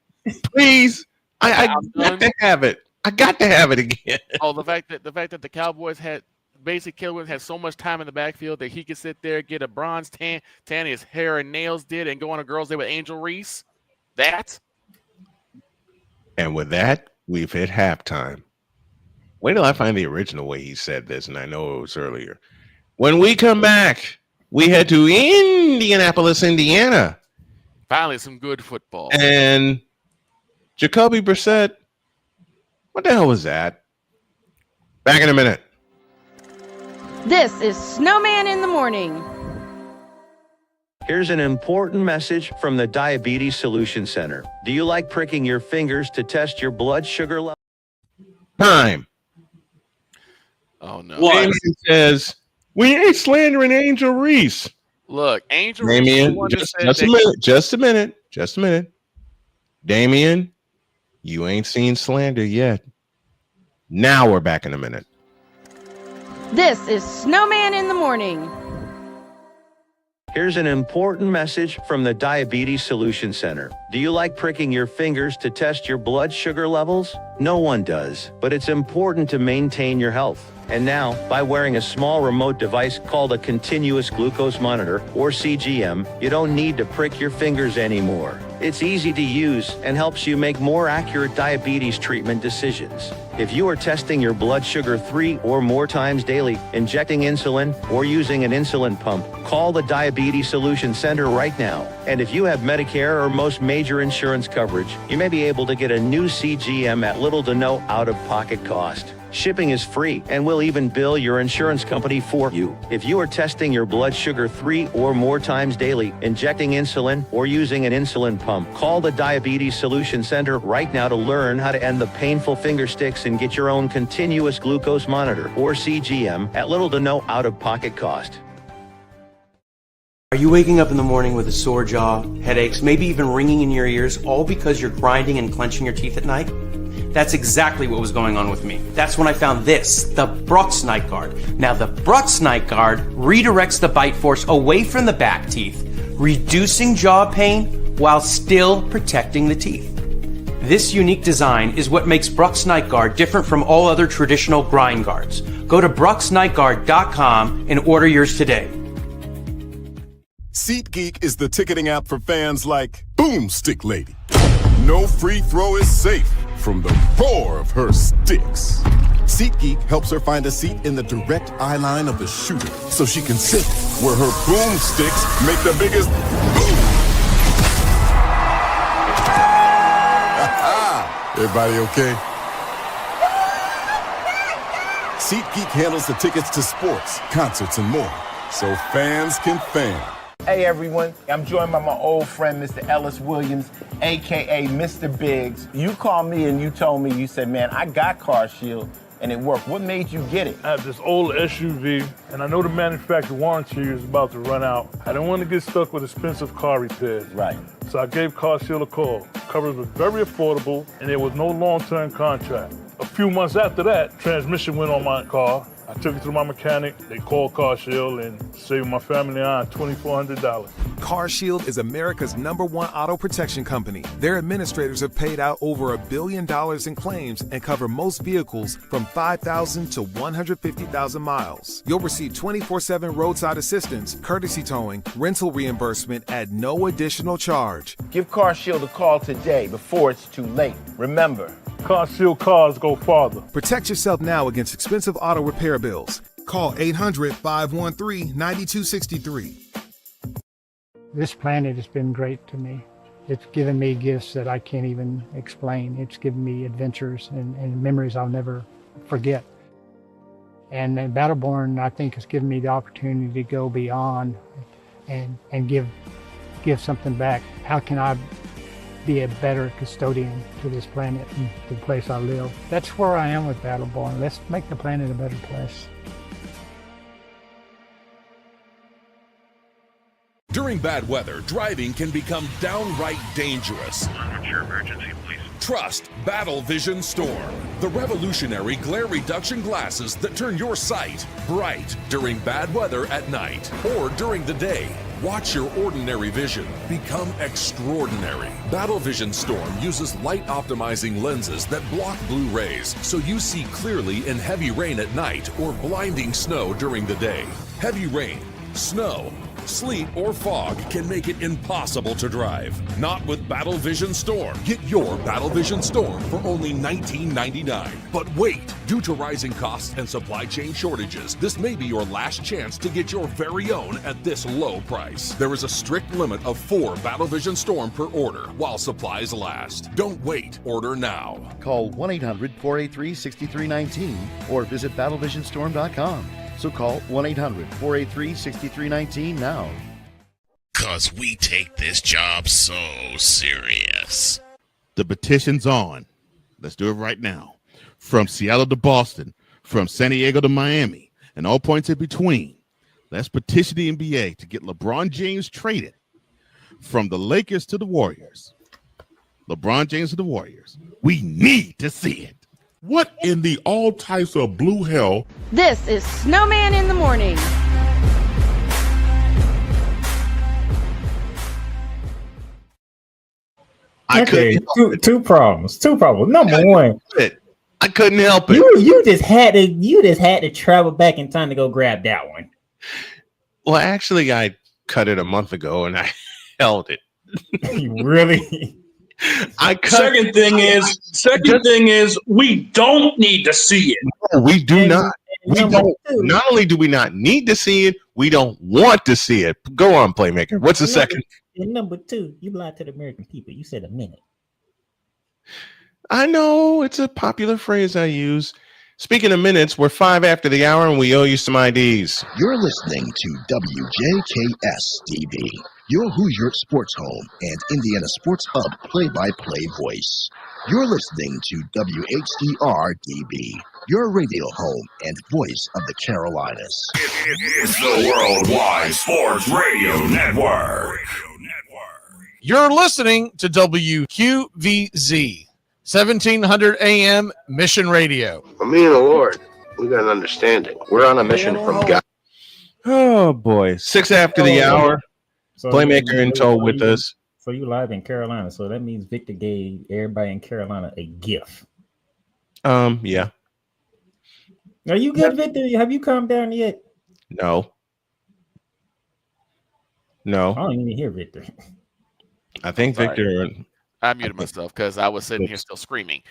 Please. I got to have it. I got to have it again. Oh, the fact that the Cowboys had Kilwin had so much time in the backfield that he could sit there, get a bronze tan his hair and nails did, and go on a girls' day with Angel Reese. And with that, we've hit halftime. Wait till I find the original way he said this, and I know it was earlier. When we come back, we head to Indianapolis, Indiana. Finally, some good football. And Jacoby Brissett, what the hell was that? Back in a minute. This is Snowman in the Morning. Here's an important message from the Diabetes Solution Center. Do you like pricking your fingers to test your blood sugar level? Time. Oh, no. Damien says, we ain't slandering Angel Reese. Look, Angel Damien, Reese. just a minute. Damien, you ain't seen slander yet. Now we're back in a minute. This is Snowman in the Morning. Here's an important message from the Diabetes Solution Center. Do you like pricking your fingers to test your blood sugar levels? No one does, but it's important to maintain your health. And now, by wearing a small remote device called a continuous glucose monitor, or CGM, you don't need to prick your fingers anymore. It's easy to use and helps you make more accurate diabetes treatment decisions. If you are testing your blood sugar 3 or more times daily, injecting insulin, or using an insulin pump, call the Diabetes Solution Center right now. And if you have Medicare or most major insurance coverage, you may be able to get a new CGM at little to no out-of-pocket cost. Shipping is free, and we'll even bill your insurance company for you. If you are testing your blood sugar 3 or more times daily, injecting insulin, or using an insulin pump, call the Diabetes Solution Center right now to learn how to end the painful finger sticks and get your own continuous glucose monitor, or CGM, at little to no out-of-pocket cost. Are you waking up in the morning with a sore jaw, headaches, maybe even ringing in your ears, all because you're grinding and clenching your teeth at night? That's exactly what was going on with me. That's when I found this, the Brooks Night Guard. Now, the Brooks Night Guard redirects the bite force away from the back teeth, reducing jaw pain while still protecting the teeth. This unique design is what makes Brooks Night Guard different from all other traditional grind guards. Go to brooksnightguard.com and order yours today. SeatGeek is the ticketing app for fans like Boomstick Lady. No free throw is safe from the roar of her sticks. SeatGeek helps her find a seat in the direct eye line of the shooter so she can sit where her boomsticks make the biggest boom. Everybody okay? SeatGeek handles the tickets to sports, concerts, and more, so fans can fan. Hey everyone, I'm joined by my old friend, Mr. Ellis Williams, AKA Mr. Biggs. You called me and you told me, you said, man, I got CarShield and it worked. What made you get it? I have this old SUV and I know the manufacturer warranty is about to run out. I didn't want to get stuck with expensive car repairs. Right. So I gave CarShield a call. Coverage was very affordable and there was no long-term contract. A few months after that, transmission went on my car. I took it to my mechanic, they called CarShield and saved my family and I $2,400. CarShield is America's #1 auto protection company. Their administrators have paid out over $1 billion in claims and cover most vehicles from 5,000 to 150,000 miles. You'll receive 24/7 roadside assistance, courtesy towing, rental reimbursement at no additional charge. Give CarShield a call today before it's too late. Remember, CarShield cars go farther. Protect yourself now against expensive auto repair bills. Call 800-513-9263. This planet has been great to me. It's given me gifts that I can't even explain. It's given me adventures and memories I'll never forget. And Battleborn, I think, has given me the opportunity to go beyond and give something back. How can I be a better custodian to this planet and the place I live? That's where I am with Battleborn. Let's make the planet a better place. During bad weather, driving can become downright dangerous. What's your emergency, please? Trust Battle Vision Storm, the revolutionary glare reduction glasses that turn your sight bright during bad weather at night or during the day. Watch your ordinary vision become extraordinary. Battle Vision Storm uses light optimizing lenses that block blue rays so you see clearly in heavy rain at night or blinding snow during the day. Heavy rain, snow, sleet, or fog can make it impossible to drive. Not with Battle Vision Storm. Get your Battle Vision Storm for only $19.99. But wait, due to rising costs and supply chain shortages, this may be your last chance to get your very own at this low price. There is a strict limit of 4 Battle Vision Storm per order while supplies last. Don't wait, order now. Call 1-800-483-6319 or visit battlevisionstorm.com. So call 1-800-483-6319 now. 'Cause we take this job so serious. The petition's on. Let's do it right now. From Seattle to Boston, from San Diego to Miami, and all points in between. Let's petition the NBA to get LeBron James traded. From the Lakers to the Warriors. LeBron James to the Warriors. We need to see it. What in the all types of blue hell? This is Snowman in the Morning. Okay, two problems. Number one, I couldn't help it. You just had to travel back in time to go grab that one. Well, actually, I cut it a month ago and I held it. You really? Second thing is we don't need to see it. No, we do not. We don't. Not only do we not need to see it, we don't want to see it. Go on, Playmaker. What's the second? And number two, you lied to the American people. You said a minute. I know it's a popular phrase I use. Speaking of minutes, we're 5 after the hour and we owe you some IDs. You're listening to WJKS-TV, your Hoosier Sports Home and Indiana Sports Hub play-by-play voice. You're listening to WHDR-DB, your radio home and voice of the Carolinas. It's the Worldwide Sports Radio Network. You're listening to WQVZ, 1700 AM Mission Radio. For me and the Lord, we got an understanding. We're on a mission from God. Oh, boy. 6 after the hour. Playmaker in tow with us. So you live in Carolina. So that means Victor gave everybody in Carolina a gift. Yeah. Are you good, Victor? Have you calmed down yet? No. I don't even hear Victor. I think Sorry. Victor. I muted myself because I was sitting here still screaming.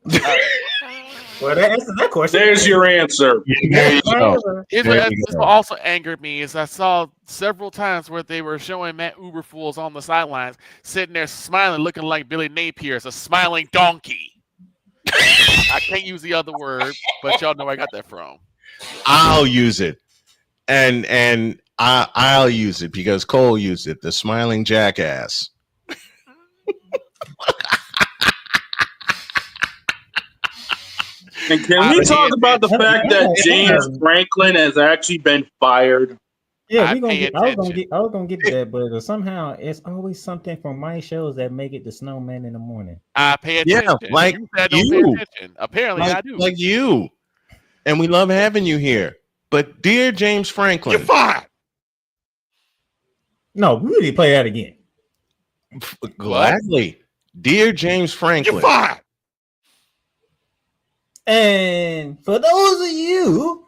Well, that answers that question. There's your answer. Here's what also angered me is I saw several times where they were showing Matt Uberfools on the sidelines, sitting there smiling, looking like Billy Napier's a smiling donkey. I can't use the other word, but y'all know where I got that from. I'll use it, and I'll use it because Cole used it. The smiling jackass. And can we talk about the fact that James Franklin has actually been fired? Yeah, I was gonna get to that, but somehow it's always something from my shows that make it the Snowman in the Morning. I pay attention. Yeah, like you. Said don't pay attention. Apparently, I do. Like you, and we love having you here. But dear James Franklin, you're fired. No, we really play that again. Gladly, dear James Franklin, you're fired. And for those of you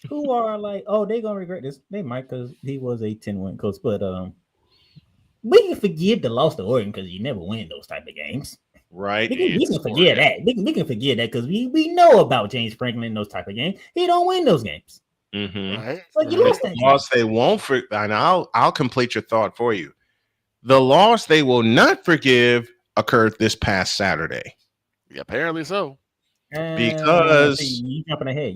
who are like, oh, they're gonna regret this, they might, because he was a 10-win coach, but we can forgive the loss to Oregon because you never win those type of games. Right. We can forget that. We can forget that because we know about James Franklin in those type of games. He don't win those games. Mm-hmm. Right. So you lost that. Loss they won't and I'll complete your thought for you. The loss they will not forgive occurred this past Saturday. Yeah, apparently so. Because you jumping ahead.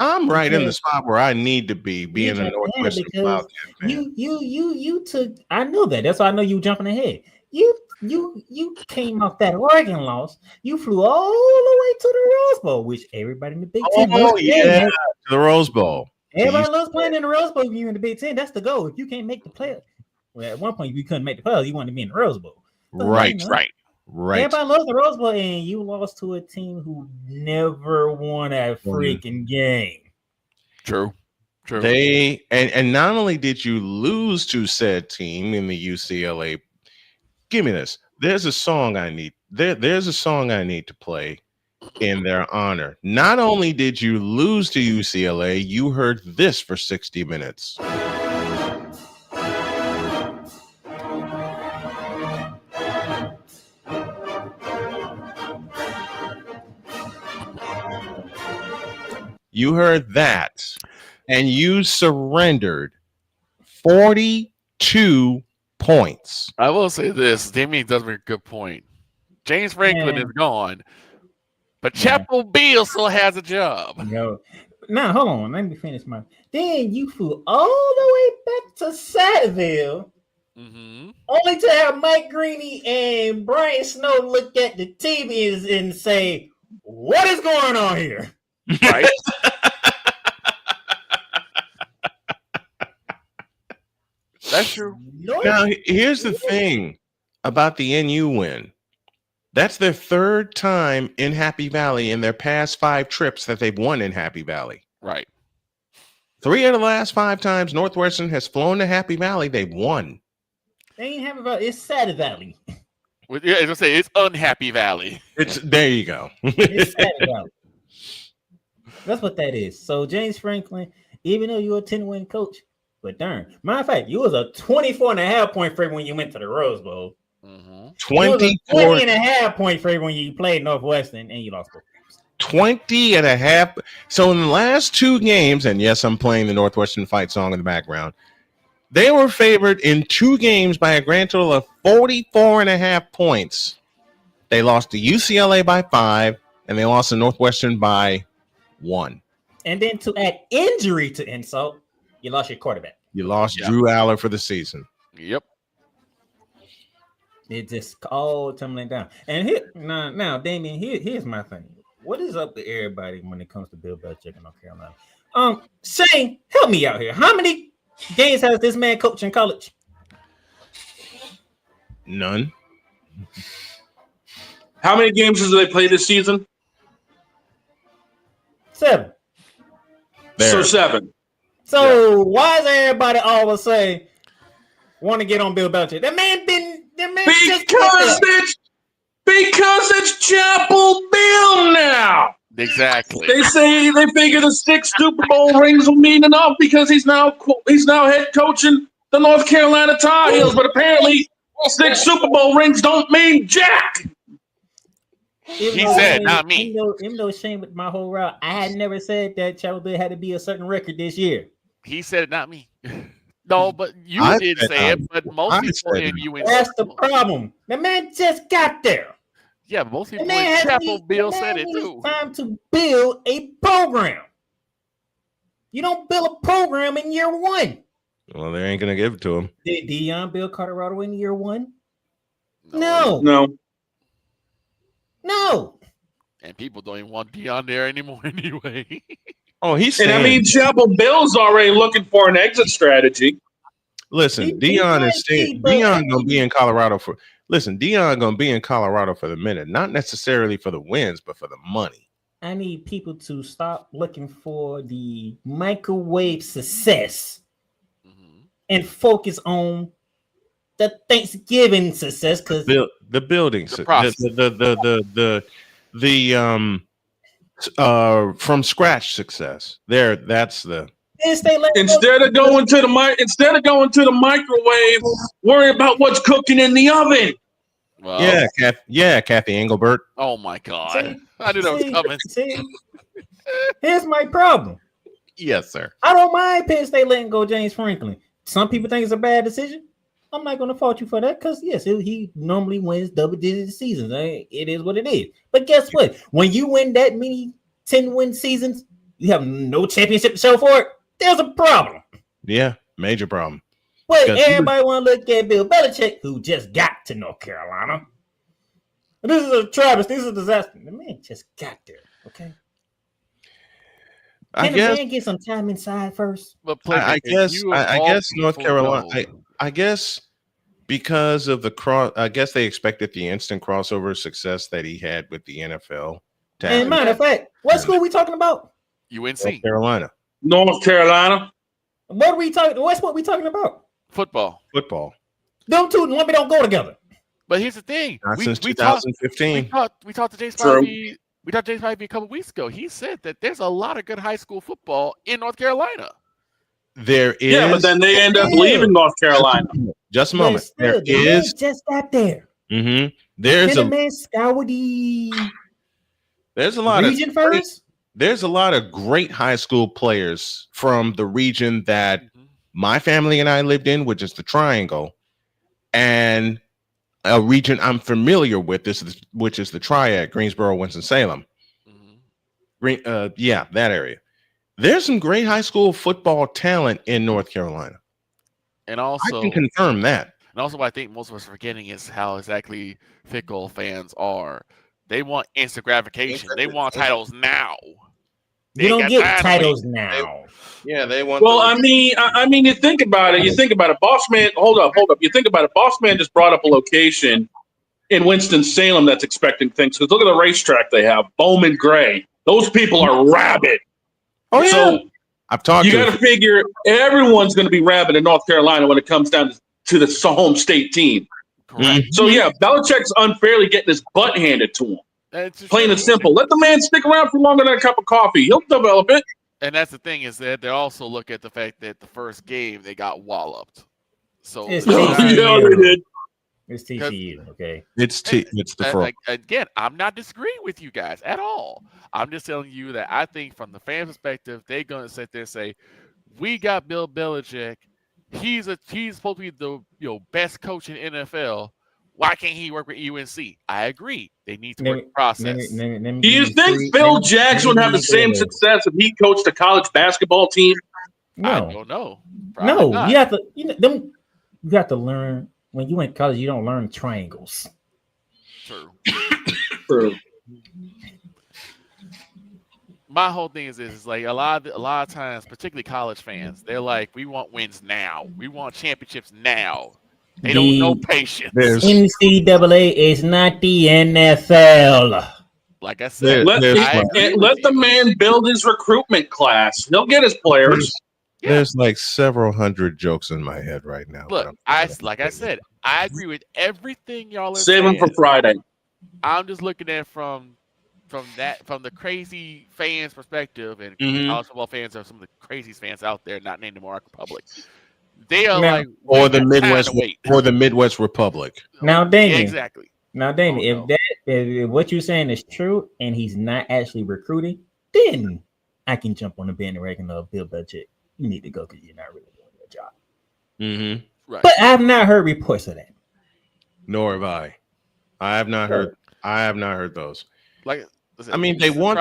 I'm right in the spot where I need to be, being a Northwestern because Wildcat fan. you took. I know that. That's why I know you jumping ahead. You came off that Oregon loss. You flew all the way to the Rose Bowl, which everybody in the Big Ten. Oh yeah, to the Rose Bowl. Everybody loves playing in the Rose Bowl. If you in the Big Ten, that's the goal. If you can't make the playoffs, well, at one point you couldn't make the playoffs. You wanted to be in the Rose Bowl. Right. Everybody loves the Rose Bowl, and you lost to a team who never won a freaking game. True. They and not only did you lose to said team in the UCLA. Give me this. There's a song I need. There's a song I need to play in their honor. Not only did you lose to UCLA, you heard this for 60 minutes. You heard that, and you surrendered 42 points. I will say this. Damien does make a good point. James Franklin is gone, but Chapel Beal still has a job. No. Now, hold on. Let me finish my. Then you flew all the way back to Satteville, only to have Mike Greeny and Brian Snow look at the TV and say, "What is going on here?" Right. That's true. Now, here's the thing about the NU win. That's their third time in Happy Valley in their past 5 trips that they've won in Happy Valley. Right. 3 of the last 5 times Northwestern has flown to Happy Valley, they've won. They ain't Happy Valley. It's Satteville Valley. Yeah, as I say, it's Unhappy Valley. It's there you go. It's Satteville Valley. That's what that is. So James Franklin, even though you're a 10-win coach, but darn, matter of fact, you was a 24.5 point favorite when you went to the Rose Bowl. 20.5 point favorite when you played Northwestern and you lost. 20.5. So in the last 2 games, and yes, I'm playing the Northwestern fight song in the background. They were favored in 2 games by a grand total of 44.5 points. They lost to UCLA by 5, and they lost to Northwestern by 1. And then to add injury to insult, you lost your quarterback. You lost Drew Aller for the season. Yep. It just all tumbling down. And here now, Damien, here's my thing. What is up with everybody when it comes to Bill Belichick in North Carolina? Shane, help me out here. How many games has this man coached in college? None. How many games has they played this season? 7. So 7. So why is everybody all of a sudden want to get on Bill Belichick? Because it's Chapel Bill now. Exactly. They say they figure the 6 Super Bowl rings will mean enough because he's now head coaching the North Carolina Tar Heels, but apparently 6 Super Bowl rings don't mean jack. He said, not me. Even though Shane with my whole route, I had never said that Chapel Bill had to be a certain record this year. He said it, not me. No, but you did say it, but most people in UNC. That's the problem. The man just got there. Yeah, but most people in Chapel Bill said it too. It's time to build a program. You don't build a program in year 1. Well, they ain't gonna give it to him. Did Deion build Colorado in year 1? No. And people don't even want Deion there anymore anyway. Oh, he's saying. And I mean, Chapel Bill's already looking for an exit strategy. Listen, Deion is saying Deion gonna be in Colorado for. Listen, Deion gonna be in Colorado for the minute, not necessarily for the wins, but for the money. I need people to stop looking for the microwave success and focus on the Thanksgiving success, because the building, from scratch success. There, that's the. Instead of going to the microwave, worry about what's cooking in the oven. Well, Kathy Engelbert. Oh my God! I knew that was coming. Here's my problem. Yes, sir. I don't mind Penn State letting go James Franklin. Some people think it's a bad decision. I'm not going to fault you for that because, yes, he normally wins double-digit seasons. It is what it is. But guess what? When you win that many 10-win seasons, you have no championship to show for it, there's a problem. Yeah, major problem. But everybody want to look at Bill Belichick, who just got to North Carolina. This is a travesty. This is a disaster. The man just got there, okay? Can the man get some time inside first? But I guess North Carolina. I guess because of the cross. I guess they expected the instant crossover success that he had with the NFL. And matter of fact, what school are we talking about? UNC. North Carolina. North Carolina. What are we talking? What's what we talking about? Football. Them two don't go together. But here's the thing. Since 2015. We talked to James Spivey. We talked to James Spivey a couple weeks ago. He said that there's a lot of good high school football in North Carolina. There is. Yeah, but then they end up leaving North Carolina. Just a moment. There is. Just got there. Mm-hmm. There's a man Scowdy. There's a lot region of first. There's a lot of great high school players from the region that my family and I lived in, which is the Triangle, and a region I'm familiar with, which is the Triad, Greensboro, Winston-Salem. Yeah, that area. There's some great high school football talent in North Carolina. And also, I can confirm that. And also, what I think most of us are forgetting is how exactly fickle fans are. They want instant gratification. They want titles now. You don't get titles now. They want. Well, I mean, you think about it. Boss man, hold up. You think about it. Boss man just brought up a location in Winston-Salem that's expecting things. Because look at the racetrack they have, Bowman Gray. Those people are rabid. Oh yeah. So I've talked. You got to figure everyone's going to be rabid in North Carolina when it comes down to the home state team. Correct. So yeah, Belichick's unfairly getting his butt handed to him. Plain and simple. Let the man stick around for longer than a cup of coffee. He'll develop it. And that's the thing is that they also look at the fact that the first game they got walloped. So it's TCU. They did. It's TCU. Okay. It's the fraud. Again, I'm not disagreeing with you guys at all. I'm just telling you that I think from the fan perspective, they're gonna sit there and say, "We got Bill Belichick. He's supposed to be the best coach in NFL. Why can't he work with UNC?" I agree. They need to work the process. Do you think Phil Jackson would have the same success if he coached a college basketball team? No. I don't know. No, not. you have to. You have to learn when you went to college. You don't learn triangles. True. My whole thing is like a lot of times, particularly college fans, they're like, "We want wins now. We want championships now." They don't know patience. NCAA is not the NFL. Like I said, let the man build his recruitment class. He'll get his players. There's like several hundred jokes in my head right now. Look, I said, I agree with everything y'all are saying. Save them for Friday. I'm just looking at it from the crazy fans' perspective, and college football fans are some of the craziest fans out there, not named the Monarch Republic. They are or the Midwest Republic. Now, Damien. Exactly. Now, Damien, if what you're saying is true, and he's not actually recruiting, then I can jump on the bandwagon of Bill Belichick. You need to go because you're not really doing your job. Mm-hmm. Right. But I have not heard reports of that. Nor have I. I have not heard those. Like, listen, I mean, they want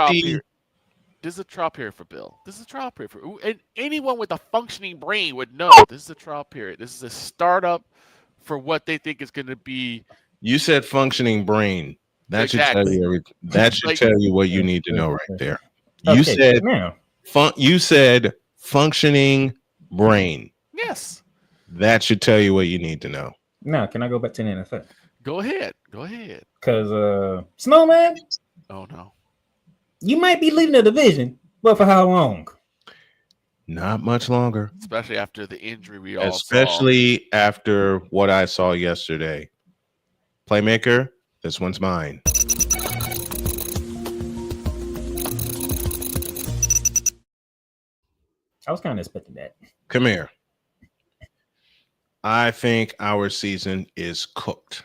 This is a trial period for Bill. This is a trial period and anyone with a functioning brain would know this is a trial period. This is a startup for what they think is going to be. You said functioning brain. That should tell you everything. That should tell you what you need to know right there. You said functioning brain. Yes. That should tell you what you need to know. Now, can I go back to the NFL? Go ahead. Because Snowman. Oh no. You might be leading the division, but for how long? Not much longer. Especially after the injury we all Especially after what I saw yesterday. Playmaker, this one's mine. I was kind of expecting that. Come here. I think our season is cooked.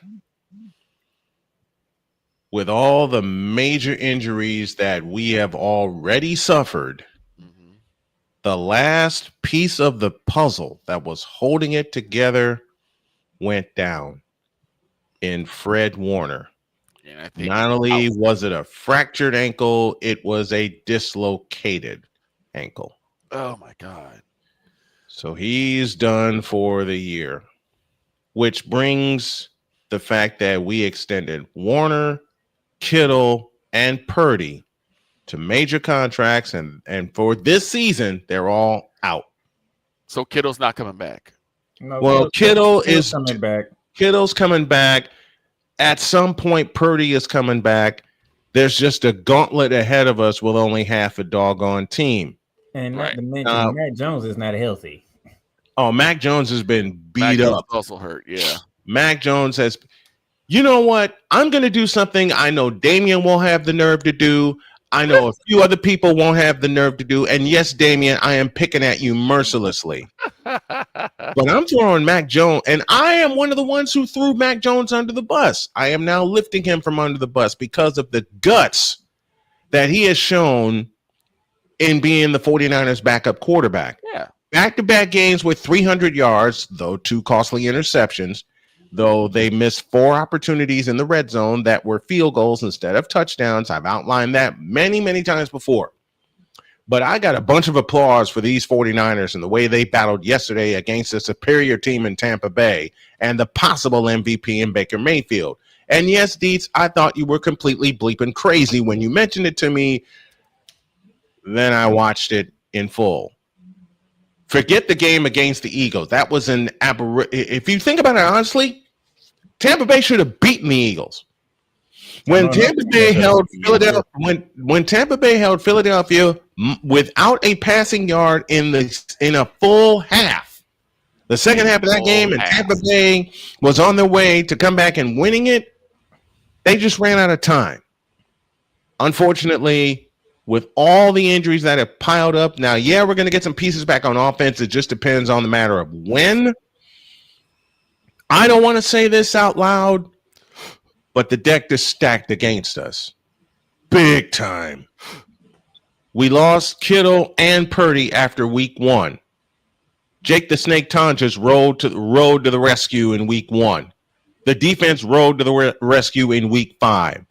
with all the major injuries that we have already suffered, the last piece of the puzzle that was holding it together went down in Fred Warner. And I think Not only was it a fractured ankle, it was a dislocated ankle. Oh my God. So he's done for the year, which brings the fact that we extended Warner, Kittle, and Purdy to major contracts, and for this season, they're all out. So Kittle's not coming back. No, Well, Kittle is coming back. Kittle's coming back. At some point, Purdy is coming back. There's just a gauntlet ahead of us with only half a doggone team. And not to mention, Matt Jones is not healthy. Oh, Mac Jones has been beat Mac up. also hurt, yeah. Mac Jones has. You know what? I'm going to do something I know Damian won't have the nerve to do. I know a few other people won't have the nerve to do. And yes, Damian, I am picking at you mercilessly. But I'm throwing Mac Jones, and I am one of the ones who threw Mac Jones under the bus. I am now lifting him from under the bus because of the guts that he has shown in being the 49ers backup quarterback. Yeah. Back-to-back games with 300 yards, though 2 costly interceptions, though they missed 4 opportunities in the red zone that were field goals instead of touchdowns. I've outlined that many, many times before. But I got a bunch of applause for these 49ers and the way they battled yesterday against a superior team in Tampa Bay and the possible MVP in Baker Mayfield. And yes, Dietz, I thought you were completely bleeping crazy when you mentioned it to me. Then I watched it in full. Forget the game against the Eagles. That was an aberration. If you think about it honestly, Tampa Bay should have beaten the Eagles. When Tampa Bay held Philadelphia, when Tampa Bay held Philadelphia without a passing yard in a full half, the second half of that game, and Tampa Bay was on their way to come back and winning it, they just ran out of time. Unfortunately, with all the injuries that have piled up, now, yeah, we're going to get some pieces back on offense. It just depends on the matter of when. I don't want to say this out loud, but the deck is stacked against us. Big time. We lost Kittle and Purdy after week 1. Jake the Snake Tonjes rode to the rescue in week 1. The defense rode to the rescue in week 5.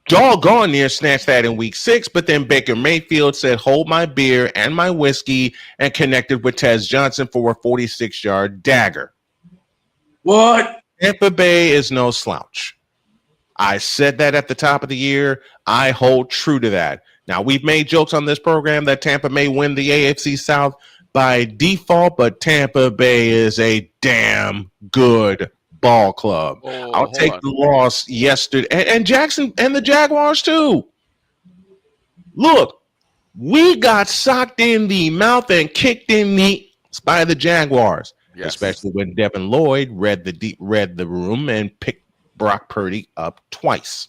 Doggone near snatched that in week 6, but then Baker Mayfield said, hold my beer and my whiskey, and connected with Tez Johnson for a 46-yard dagger. What? Tampa Bay is no slouch. I said that at the top of the year. I hold true to that. Now, we've made jokes on this program that Tampa may win the AFC South by default, but Tampa Bay is a damn good ball club. I'll take the loss yesterday. And Jackson and the Jaguars, too. Look, we got socked in the mouth and kicked in the by the Jaguars, especially when Devin Lloyd read the room and picked Brock Purdy up twice.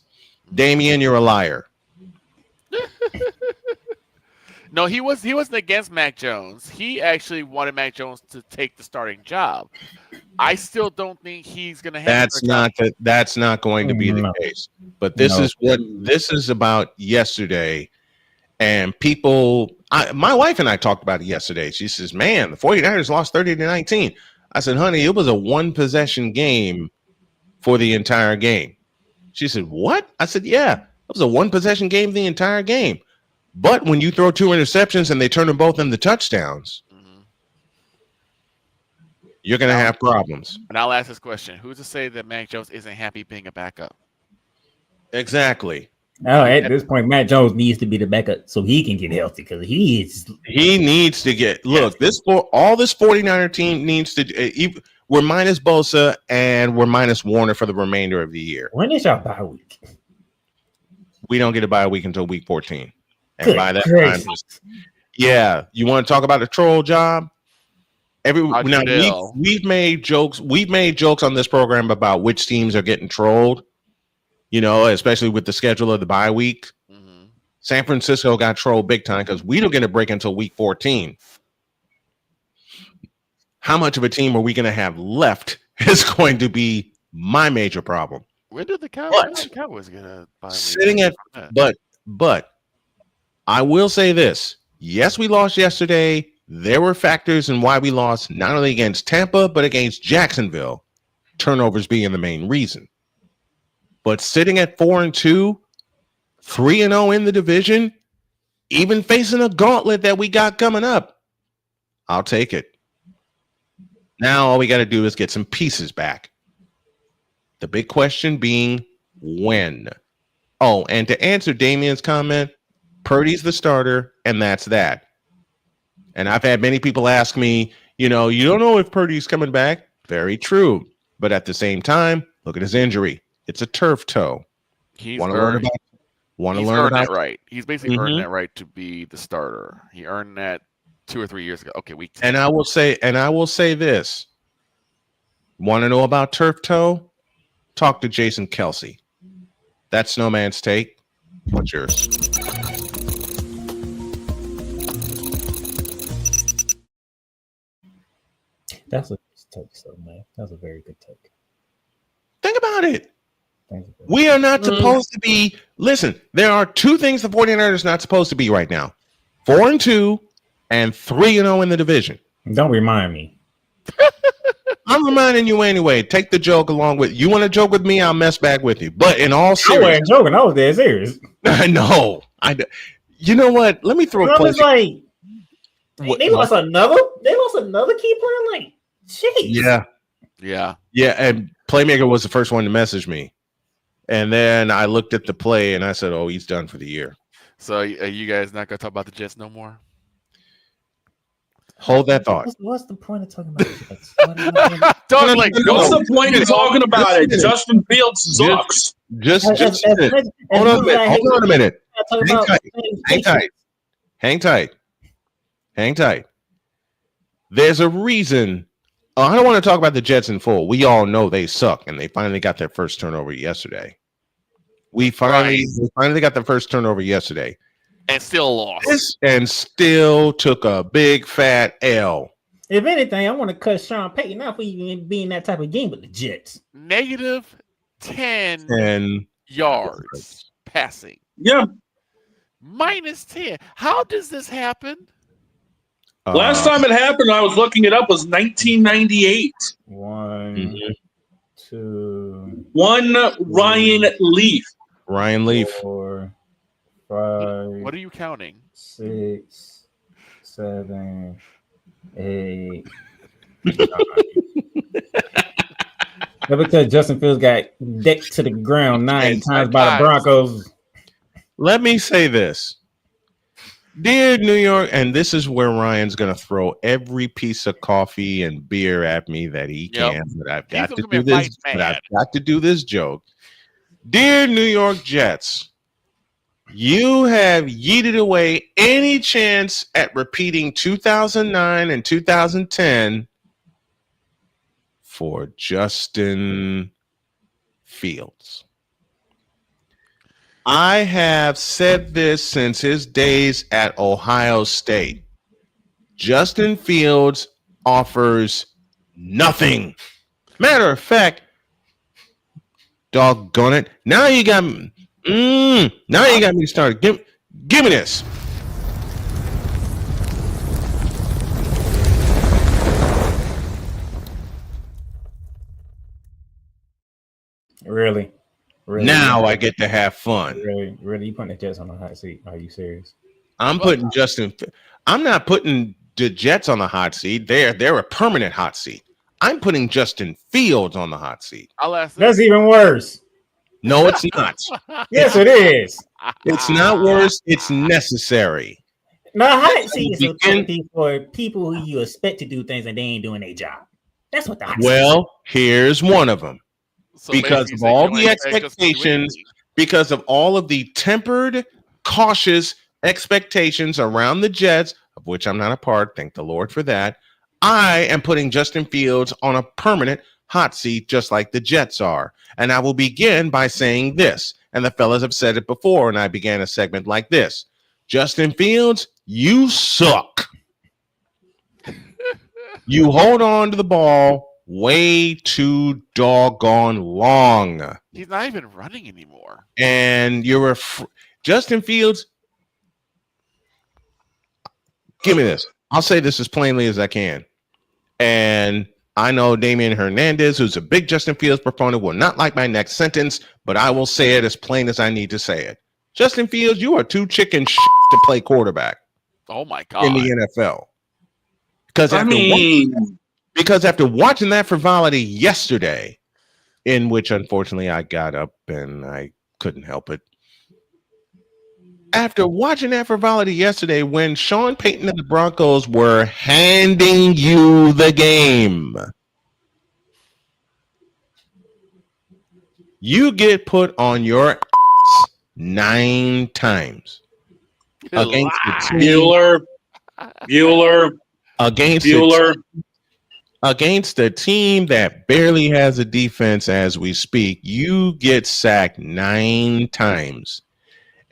Damian, you're a liar. No, he wasn't against Mac Jones. He actually wanted Mac Jones to take the starting job. I still don't think he's going to have. That's not going to be the case. But this is what this is about yesterday. And people, my wife and I talked about it yesterday. She says, "Man, the 49ers lost 30-19." I said, "Honey, it was a 1-possession game for the entire game." She said, "What?" I said, "Yeah, it was a 1-possession game the entire game. But when you throw 2 interceptions and they turn them both into touchdowns, you're going to have problems." And I'll ask this question. Who's to say that Mac Jones isn't happy being a backup? Exactly. Oh, at this point, Matt Jones needs to be the backup so he can get healthy because he needs to get look. This 49er team needs to. We're minus Bosa and we're minus Warner for the remainder of the year. When is your bye week? We don't get a bye week until week 14, and by that time, you want to talk about the troll job? We've made jokes. We've made jokes on this program about which teams are getting trolled. You know, especially with the schedule of the bye week. San Francisco got trolled big time because we don't get a break until week 14. How much of a team are we going to have left is going to be my major problem. When did the Cowboys get a bye week? Sitting at but I will say this. Yes, we lost yesterday. There were factors in why we lost, not only against Tampa, but against Jacksonville. Turnovers being the main reason. But sitting at 4-2, 3-0 in the division, even facing a gauntlet that we got coming up, I'll take it. Now all we got to do is get some pieces back. The big question being when. Oh, and to answer Damien's comment, Purdy's the starter, and that's that. And I've had many people ask me, you don't know if Purdy's coming back. Very true. But at the same time, look at his injury. It's a turf toe. He's Want to learn about that right. He's basically earned that right to be the starter. He earned that 2 or 3 years ago. Okay, week 10. And I will say this. Want to know about turf toe? Talk to Jason Kelsey. That's Snowman's take. What's yours? That's a good take, Snowman. That's a very good take. Think about it. We are not supposed to be. Listen, there are two things the 49ers are not supposed to be right now. 4-2 and 3-0 in the division. Don't remind me. I'm reminding you anyway. Take the joke along with you. Want to joke with me? I'll mess back with you. But in all seriousness, I wasn't joking. I was dead serious. I know. You know what? Let me throw a question. Like, they lost another key player. Like, jeez. Yeah. And Playmaker was the first one to message me, and then I looked at the play and I said, "Oh, he's done for the year." So, are you guys not going to talk about the Jets no more? Hold that thought. What's the point of talking about Jets? What's the point of talking about it? Justin Fields sucks. Just hold on a minute. Hang tight. There's a reason. I don't want to talk about the Jets in full. We all know they suck, and they finally got their first turnover yesterday. We finally got the first turnover yesterday. And still lost. And still took a big fat L. If anything, I want to cut Sean Payton out for even being that type of game with the Jets. Negative 10 yards passing. Yeah. Minus 10. How does this happen? Last time it happened, I was looking it up, was 1998. One, two. One Ryan Leaf. 4, 5. What are you counting? 6, 7, 8. 9. Because Justin Fields got decked to the ground 9 times by the Broncos. Let me say this. Dear New York, and this is where Ryan's going to throw every piece of coffee and beer at me that he can. But I've got to do this. But I've got to do this joke. Dear New York Jets, you have yeeted away any chance at repeating 2009 and 2010 for Justin Fields. I have said this since his days at Ohio State. Justin Fields offers nothing. Matter of fact, doggone it. Now you got me. Now you got me started. Give me this. Really? Now I get to have fun. Really? You putting the Jets on the hot seat? Are you serious? I'm not putting the Jets on the hot seat. They're a permanent hot seat. I'm putting Justin Fields on the hot seat. That's even worse. No, it's not. Yes, it is. It's not worse. It's necessary. No, hot seat is for people who you expect to do things and they ain't doing their job. That's what the hot seat is. Well, here's one of them. Because of all the expectations, because of all of the tempered, cautious expectations around the Jets, of which I'm not a part, thank the Lord for that, I am putting Justin Fields on a permanent hot seat, just like the Jets are. And I will begin by saying this, and the fellas have said it before, and I began a segment like this. Justin Fields, you suck. You hold on to the ball way too doggone long. He's not even running anymore. And Justin Fields. Give me this. I'll say this as plainly as I can. And I know Damian Hernandez, who's a big Justin Fields proponent, will not like my next sentence, but I will say it as plain as I need to say it. Justin Fields, you are too chicken shit to play quarterback. Oh my God. In the NFL. Because after watching that frivolity yesterday, in which unfortunately I got up and I couldn't help it. After watching that frivolity yesterday, when Sean Payton and the Broncos were handing you the game, you get put on your ass 9 times against the team. Bueller. Against a team that barely has a defense as we speak. You get sacked 9 times.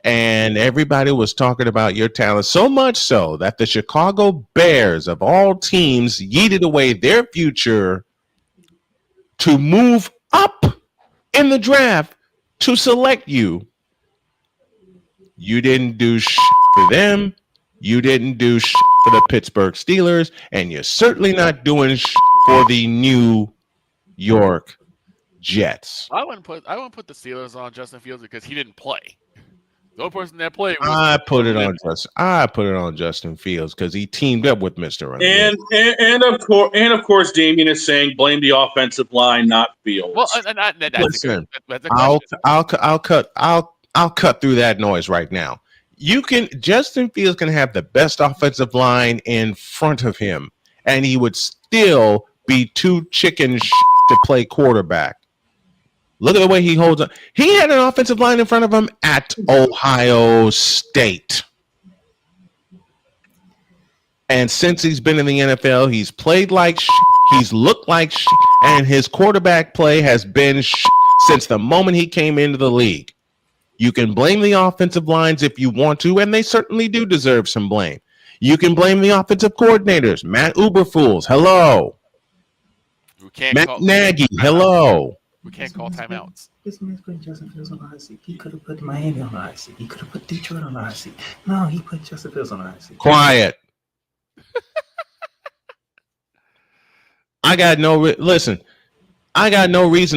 And everybody was talking about your talent, so much so that the Chicago Bears, of all teams, yeeted away their future to move up in the draft to select you. You didn't do shit for them. You didn't do shit for the Pittsburgh Steelers. And you're certainly not doing shit for the New York Jets. I wouldn't put the Steelers on Justin Fields because he didn't play. The only person that played was I put it on Justin Fields because he teamed up with Mr. And of course, Damian is saying blame the offensive line, not Fields. Well, Listen, that's a I'll cut through that noise right now. Justin Fields can have the best offensive line in front of him, and he would still be too chicken to play quarterback. Look at the way he holds up. He had an offensive line in front of him at Ohio State. And since he's been in the NFL, he's played like he's looked like and his quarterback play has been since the moment he came into the league. You can blame the offensive lines if you want to, and they certainly do deserve some blame. You can blame the offensive coordinators. Matt Uberfools, hello. Matt Nagy, hello. We can't call timeouts. This man's putting Justin Fields on the hot seat. He could have put Miami on the hot seat. He could have put Detroit on the hot seat. No, he put Justin Fields on the hot seat. Quiet. I got no reason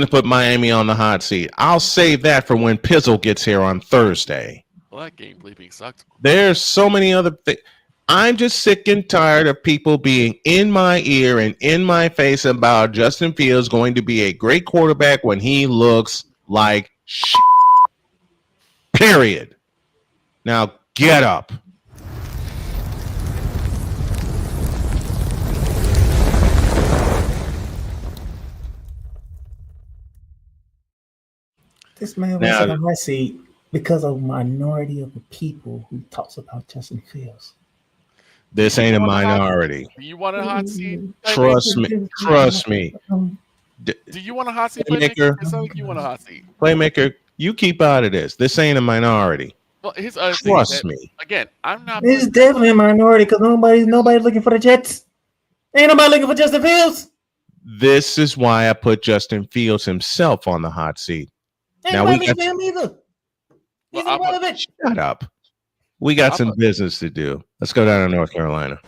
to put Miami on the hot seat. I'll save that for when Pizzle gets here on Thursday. Well, that game bleeping sucked. There's so many other things. I'm just sick and tired of people being in my ear and in my face about Justin Fields going to be a great quarterback when he looks like shit. Period. Now get up. This man was on the hot seat because of a minority of the people who talks about Justin Fields. This ain't a minority. Do you want a hot seat? Trust me. Do you want a hot seat, Playmaker? It sounds like you want a hot seat. Playmaker, you keep out of this. This ain't a minority. Well, Trust me. Again, I'm not. It's definitely a minority because nobody's looking for the Jets. Ain't nobody looking for Justin Fields. This is why I put Justin Fields himself on the hot seat. Ain't nobody looking for him either. He's irrelevant. Shut up. We got some business to do. Let's go down to North Carolina.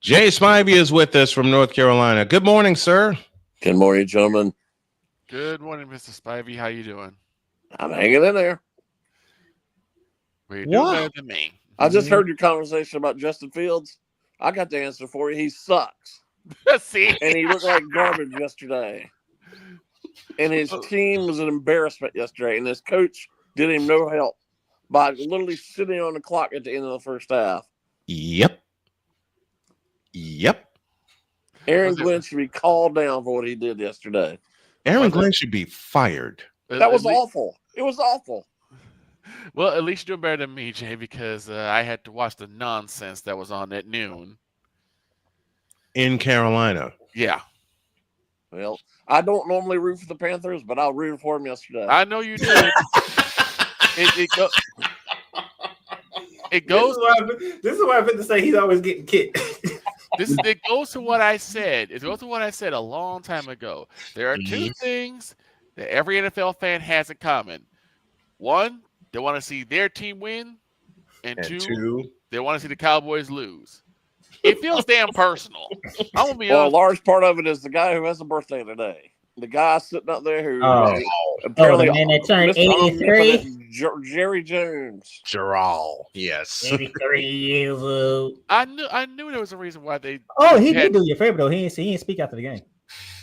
Jay Spivey is with us from North Carolina. Good morning, sir. Good morning, gentlemen. Good morning, Mr. Spivey. How you doing? I'm hanging in there. Well, you're doing better than me. I just heard your conversation about Justin Fields. I got the answer for you. He sucks. See? And he looked like garbage yesterday. And his team was an embarrassment yesterday. And his coach did him no help by literally sitting on the clock at the end of the first half. Yep. Aaron Glenn should be called down for what he did yesterday. Aaron Glenn should be fired. That was awful. It was awful. Well, at least you're doing better than me, Jay, because I had to watch the nonsense that was on at noon. In Carolina. Yeah. Well, I don't normally root for the Panthers, but I rooted for them yesterday. I know you did. It goes. This is why I've been to say he's always getting kicked. It goes to what I said. It goes to what I said a long time ago. There are two things that every NFL fan has in common. One, they want to see their team win, and two, they want to see the Cowboys lose. It feels damn personal. I'm gonna be honest. A large part of it is the guy who has a birthday today. The guy sitting up there who apparently the man that turned 83, Jerry Jones. Gerald, yes, 83 years old. I knew there was a reason why they. Oh, he did do your favorite though. He didn't speak after the game.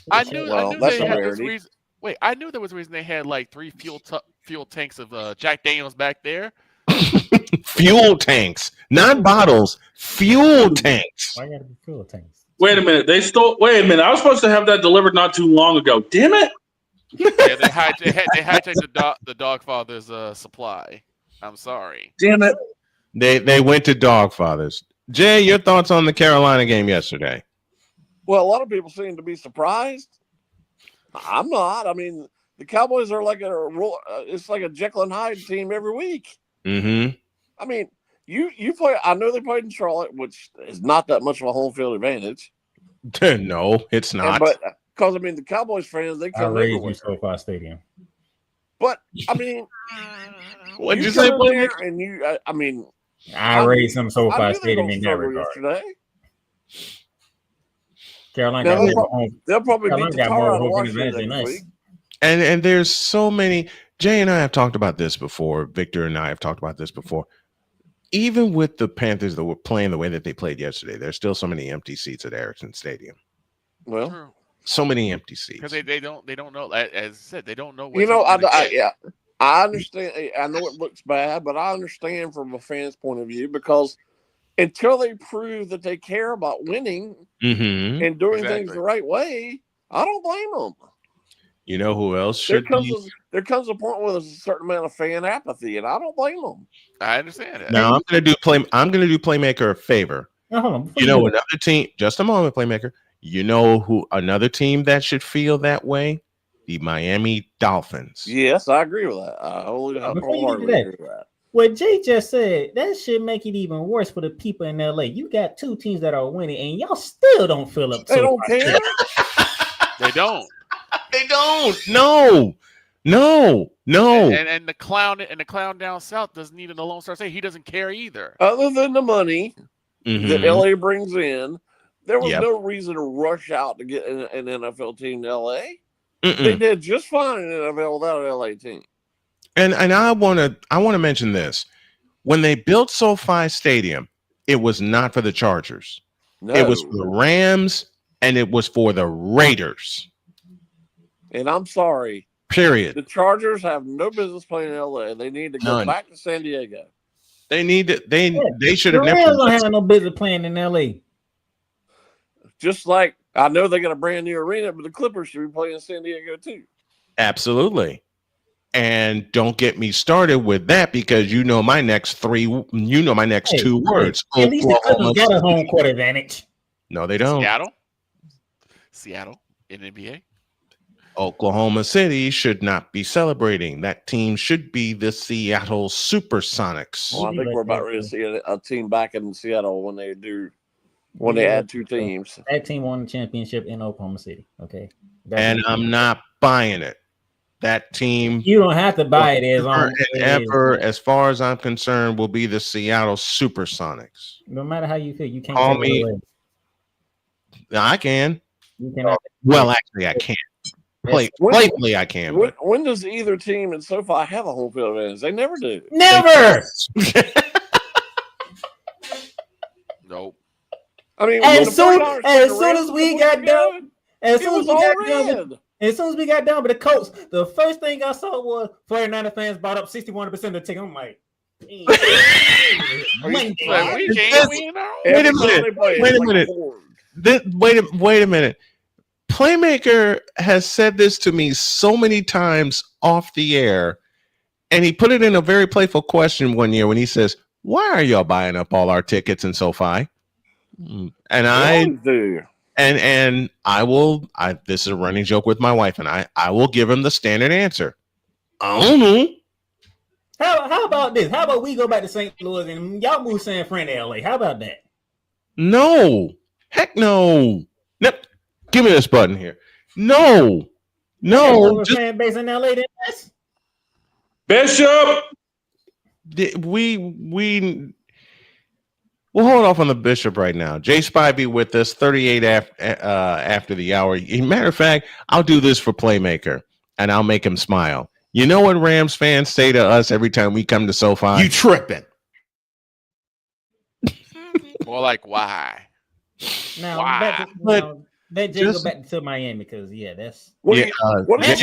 I knew they had this reason. Wait, I knew there was a reason they had like 3 fuel tanks of Jack Daniels back there. Fuel tanks, not bottles. Fuel tanks. Why gotta be fuel tanks? Wait a minute. Wait a minute. I was supposed to have that delivered not too long ago. Damn it. Yeah, they hijacked the Dogfather's supply. I'm sorry. Damn it. They went to Dogfathers. Jay, your thoughts on the Carolina game yesterday? Well, a lot of people seem to be surprised. I'm not. I mean, the Cowboys are like it's like a Jekyll and Hyde team every week. Mm-hmm. I mean, you play. I know they played in Charlotte, which is not that much of a home field advantage. No, it's not. But because I mean, the Cowboys fans they come everywhere. SoFi Stadium. But I mean, what did you say? And you, I mean, I raised some SoFi Stadium in that regard. Yesterday. Carolina they'll probably beat the tar out of Washington next week. And there's so many. Jay and I have talked about this before. Victor and I have talked about this before. Even with the Panthers that were playing the way that they played yesterday, there's still so many empty seats at Ericsson Stadium. Well, so many empty seats because they don't know. As I said, they don't know. What I understand. I know it looks bad, but I understand from a fan's point of view because until they prove that they care about winning and doing things the right way, I don't blame them. You know who else should there comes a point where there's a certain amount of fan apathy, and I don't blame them. I understand it. Now I'm gonna do Playmaker a favor. You know another team. Just a moment, Playmaker. You know who another team that should feel that way? The Miami Dolphins. Yes, I agree with that. I wholeheartedly agree with that. What Jay just said, that should make it even worse for the people in LA. You got two teams that are winning, and y'all still don't fill up. They don't care. They don't. They don't. No. And the clown down south doesn't need an Lone Star State. He doesn't care either. Other than the money that LA brings in, there was no reason to rush out to get an NFL team to LA. They did just fine in NFL without an LA team. And I want to mention this. When they built SoFi Stadium, it was not for the Chargers. No. It was for the Rams and it was for the Raiders. And I'm sorry. Period. The Chargers have no business playing in LA. They need to go back to San Diego. They need to. They should have never. Rams don't have no business playing in LA. Just like I know they got a brand new arena, but the Clippers should be playing in San Diego too. Absolutely. And don't get me started with that because you know my next two words. At least the Clippers got a home court advantage. No, they don't. Seattle in NBA. Oklahoma City should not be celebrating. That team should be the Seattle Supersonics. Well, I think we're about ready to see a team back in Seattle when they add two teams. That team won the championship in Oklahoma City. Okay. And I'm not buying it. That team. You don't have to buy it as long as far as I'm concerned, will be the Seattle Supersonics. No matter how you feel, you can't call me. I can. You cannot. Well, actually, I can't. Playfully, I can. When does either team in SoFi have a home field advantage? They never do. Never. Nope. I mean, as soon as we got done with the Colts, the first thing I saw was 49er fans bought up 61% of the ticket. I'm like, wait a minute. Playmaker has said this to me so many times off the air, And he put it in a very playful question one year when he says, "Why are y'all buying up all our tickets in SoFi?" And I do. And I will. This is a running joke with my wife, and I will give him the standard answer. I don't know. How about this? How about we go back to St. Louis and y'all move San Fran to LA? How about that? No. Heck no. Nope. Give me this button here. No. Fan base in LA than us. Bishop. We'll hold off on the Bishop right now. Jay Spivey with us, 38 after the hour. Matter of fact, I'll do this for Playmaker, and I'll make him smile. You know what Rams fans say to us every time we come to SoFi? You tripping. More like, why? Now, why? That Jay go back to Miami because, that's... What do you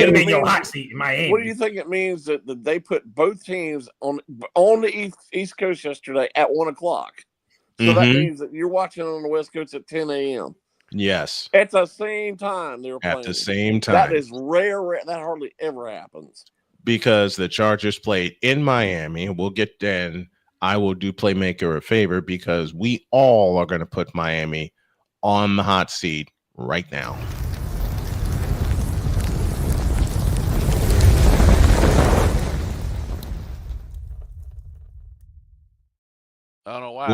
think it means that they put both teams on the East Coast yesterday at 1 o'clock? So that means that you're watching on the West Coast at 10 a.m. Yes. At the same time they were playing. At the same time. That is rare. That hardly ever happens. Because the Chargers played in Miami. We'll get then. I will do Playmaker a favor because we all are going to put Miami on the hot seat right now. I don't know why.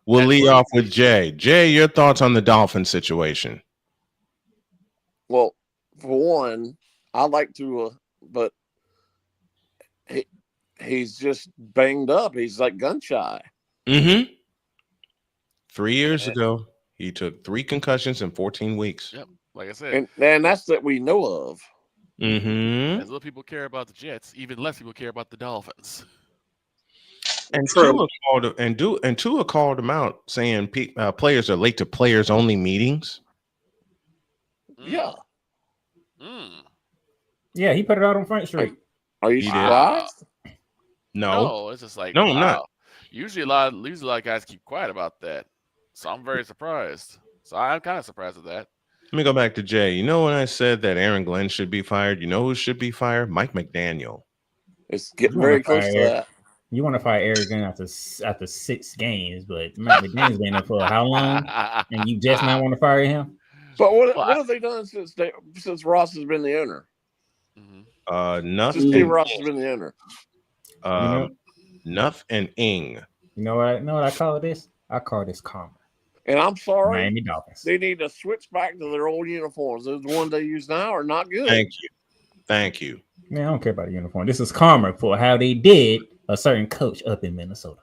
We'll lead off with Jay. Jay, your thoughts on the Dolphin situation? Well, for one, I like to, but he's just banged up. He's like gun shy. 3 years ago, he took 3 concussions in 14 weeks. Yep, like I said, and that's that we know of. As little people care about the Jets, even less people care about the Dolphins. And Tua called him out, saying players are late to players only meetings. Yeah. Yeah, he put it out on Front Street. Are you surprised? No, it's just like I'm not. Usually a lot of guys keep quiet about that, so I'm very surprised. So I'm kind of surprised at that. Let me go back to Jay. You know when I said that Aaron Glenn should be fired? You know who should be fired? Mike McDaniel. It's getting very close to that. You want to fire Aaron Glenn after 6 games, but Mike McDaniel's been there for how long? And you just not want to fire him? But what have they done since Ross has been the owner? Nothing. Since Steve Ross has been the owner. Nuff and Ing. You know what I call this? I call this karma. And I'm sorry, Miami Dolphins. They need to switch back to their old uniforms. Those ones they use now are not good. Thank you. Man, I don't care about the uniform. This is karma for how they did a certain coach up in Minnesota.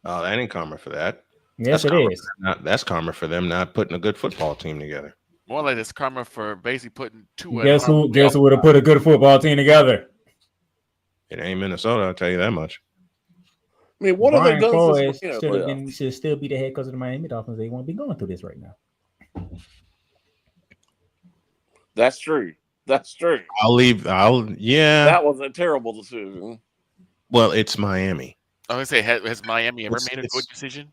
Oh, that ain't karma for that. Yes, it is. That's karma for them not putting a good football team together. More like it's karma for basically putting 2. Guess who would have put a good football team together? It ain't Minnesota, I'll tell you that much. I mean, what have they done Flores since should still be the head coach of the Miami Dolphins. They won't be going through this right now. That's true. That was a terrible decision. Well, it's Miami. I was gonna say, has Miami ever made a good decision?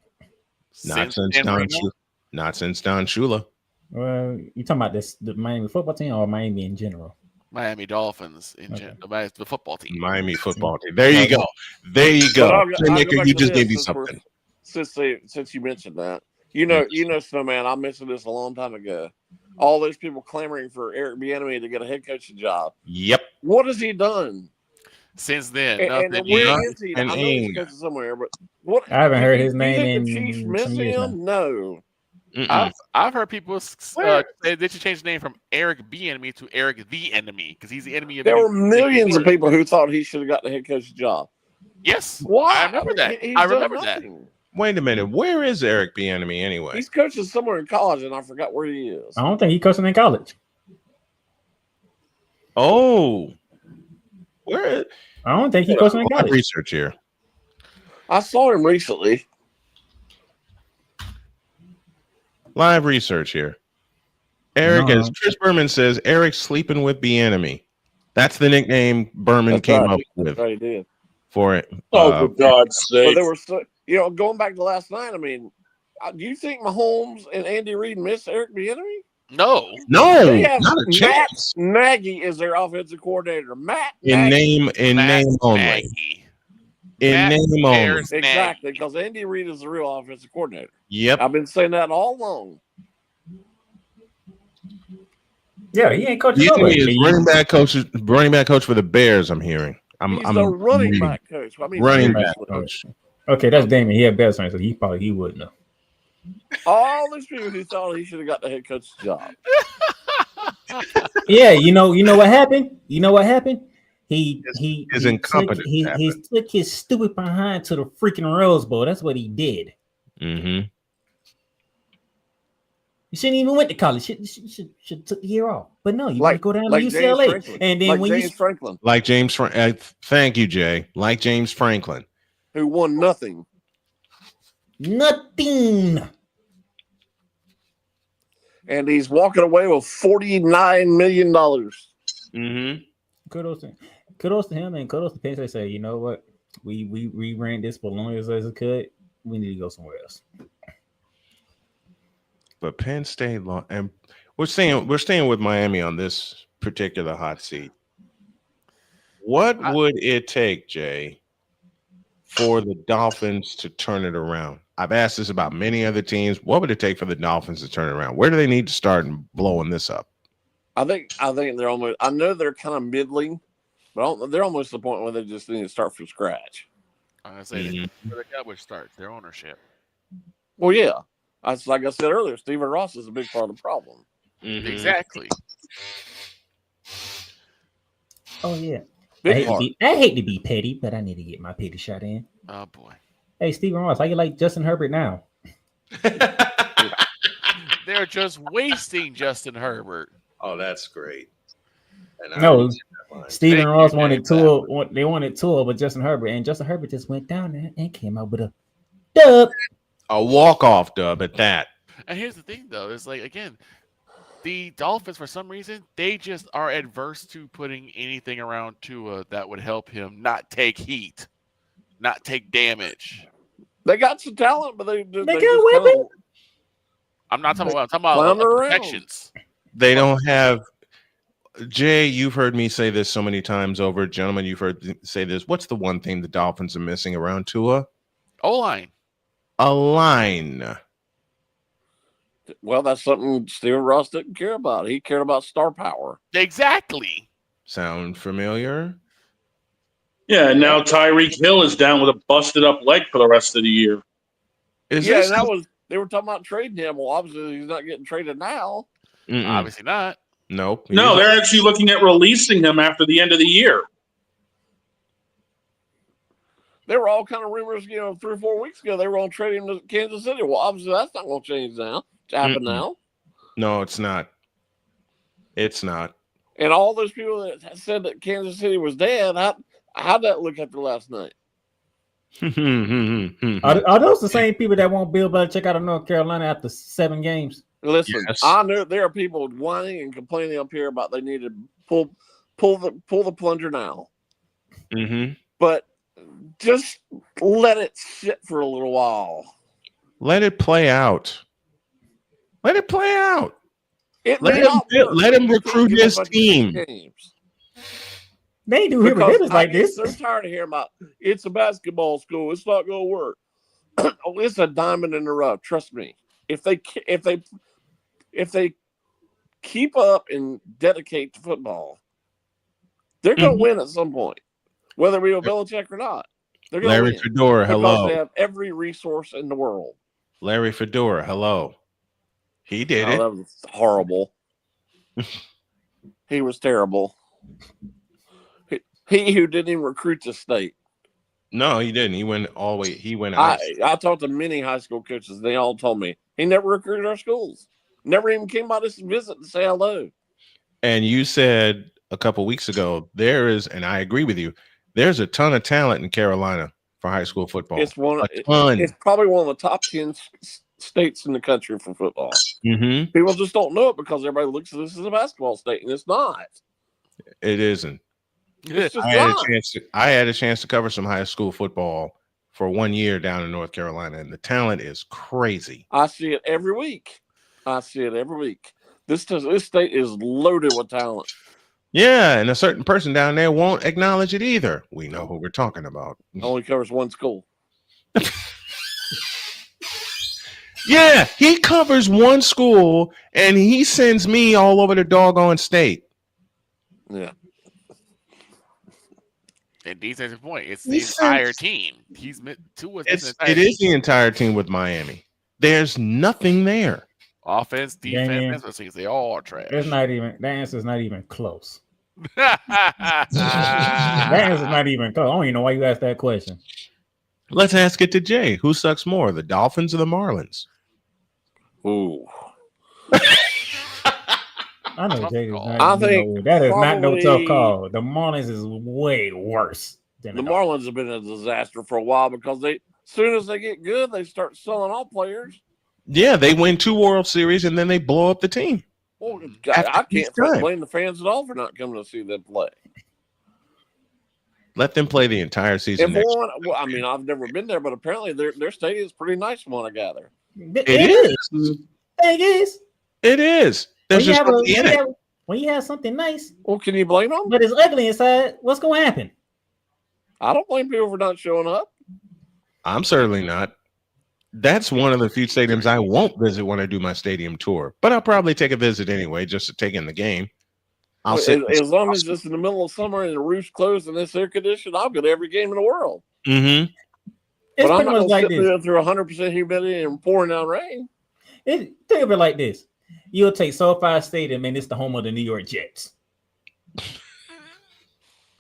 Not since Don Shula. Well, you talking about the Miami football team or Miami in general? Miami Dolphins in general, the football team. Miami football team. There you go. You just gave me something. Since you mentioned that, you know, Snowman, I mentioned this a long time ago. All those people clamoring for Eric Bieniemy to get a head coaching job. Yep. What has he done since then? And where is he? I know he's coaching somewhere, but what? I haven't heard his name in. The Chiefs miss him? No. I've heard people say they should change the name from Eric Bieniemy to Eric the Enemy because he's the enemy of. There were millions of people who thought he should have got the head coach's job. Yes, why? I remember that. I remember that. Wait a minute, where is Eric Bieniemy anyway? He's coaching somewhere in college, and I forgot where he is. I don't think he's coaching in college. Oh, where? I don't think he's coaching in college. Research here. I saw him recently. Live research here. Eric, as Chris Berman says, Eric's sleeping with Bieniemy. That's the nickname Berman came up with. Right, he did. For it. For God's sake. But there were going back to last night. I mean, do you think Mahomes and Andy Reid miss Eric Bieniemy? No, They have not a Matt chance. Nagy is their offensive coordinator. Matt In Nagy. name only. In name only. Exactly, because Andy Reid is the real offensive coordinator. Yep. I've been saying that all along. Yeah, he ain't coaching He's nobody. running back coach for the Bears. I'm hearing. He's the running back coach. I mean, running back seriously. coach. Okay, that's Damon. He had better signs, so he wouldn't know. All these people who thought he should have got the head coach's job. Yeah, you know what happened? You know what happened? He incompetence he took his stupid behind to the freaking Rose Bowl. That's what he did. Mm-hmm. You shouldn't even went to college. Should took the year off. But no, you want to go down to UCLA, and then when James Franklin, like James thank you, Jay. Like James Franklin, who won nothing. And he's walking away with $49 million. Mm-hmm. Kudos to him and kudos to Penn State. Say, you know what? We ran this for as long as it could. We need to go somewhere else. But Penn State and we're staying with Miami on this particular hot seat. What would it take, Jay, for the Dolphins to turn it around? I've asked this about many other teams. What would it take for the Dolphins to turn it around? Where do they need to start and blowing this up? I think they're almost. I know they're kind of middling, but they're almost to the point where they just need to start from scratch. I say where the Cowboys start their ownership. Well, yeah, like I said earlier, Stephen Ross is a big part of the problem. Mm-hmm. Exactly. Oh yeah, I hate to be petty, but I need to get my petty shot in. Oh boy. Hey, Stephen Ross, how you like Justin Herbert now? They're just wasting Justin Herbert. Oh, that's great. No, Stephen Ross wanted Tua. They wanted Tua, but Justin Herbert, and Justin Herbert just went down there and came out with a dub. A walk-off dub at that. And here's the thing, though, is like, again, the Dolphins, for some reason, they just are adverse to putting anything around Tua that would help him not take heat, not take damage. They got some talent, but they got weapons. I'm not talking about. I'm talking about protections. They don't have. Jay, you've heard me say this so many times over. Gentlemen, you've heard me say this. What's the one thing the Dolphins are missing around Tua? O-line. A line. Well, that's something Stephen Ross didn't care about. He cared about star power. Exactly. Sound familiar? Yeah, and now Tyreek Hill is down with a busted up leg for the rest of the year. They were talking about trading him. Well, obviously he's not getting traded now. Mm-mm. Obviously not. Nope. No, they're actually looking at releasing him after the end of the year. There were all kind of rumors, 3 or 4 weeks ago. They were going to trade him to Kansas City. Well, obviously that's not going to change now. It's happened now. No, it's not. It's not. And all those people that said that Kansas City was dead, how'd that look after last night? Are those the same people that won't Bill Belichick out of North Carolina after 7 games? Listen, yes. I know there are people whining and complaining up here about they need to pull the plunger now. Mm-hmm. But just let it sit for a little while. Let it play out. Let it play out. Let him recruit his team. They do hear ridiculous like this. I'm tired of hearing about it's a basketball school. It's not going to work. It's a diamond in the rough. Trust me. If they keep up and dedicate to football, they're going to win at some point, whether we have Belichick or not. They're going to win. Larry Fedora, hello. They have every resource in the world. Larry Fedora, hello. He did it. That was horrible. He was terrible. He who didn't even recruit the state. No, he didn't. He went all the way. He went out. I talked to many high school coaches. They all told me he never recruited our schools. Never even came by this visit to say hello. And you said a couple weeks ago, and I agree with you, there's a ton of talent in Carolina for high school football. It's probably one of the top 10 states in the country for football. Mm-hmm. People just don't know it because everybody looks at this as a basketball state, and it's not. It isn't. I had a chance to cover some high school football for 1 year down in North Carolina, and the talent is crazy. I see it every week. This state is loaded with talent. Yeah, and a certain person down there won't acknowledge it either. We know who we're talking about. Only covers one school. Yeah, he covers one school, and he sends me all over the doggone state. Yeah. And defensive point, it's the entire team. He's two. It is the entire team with Miami. There's nothing there. Offense, defense, special teams, they all are trash. It's not even. The answer's not even close. That answer's not even close. I don't even know why you asked that question. Let's ask it to Jay. Who sucks more, the Dolphins or the Marlins? Ooh. I know Jay is not. I think that is not no tough call. The Marlins is way worse than the Marlins have been a disaster for a while because as soon as they get good, they start selling all players. Yeah, they win 2 World Series and then they blow up the team. Well, I can't blame the fans at all for not coming to see them play. Let them play the entire season. Well, I mean, I've never been there, but apparently their stadium is pretty nice from what I gather. It is. It is. There's just when you have something nice. Well, can you blame them? But it's ugly inside. What's going to happen? I don't blame people for not showing up. I'm certainly not. That's one of the few stadiums I won't visit when I do my stadium tour. But I'll probably take a visit anyway, just to take in the game. As long as it's in the middle of summer and the roof's closed and it's air conditioned, I'll go to every game in the world. Mm-hmm. But I'm not going to sit there through 100% humidity and pouring down rain. Think of it like this. You'll take SoFi Stadium, and it's the home of the New York Jets.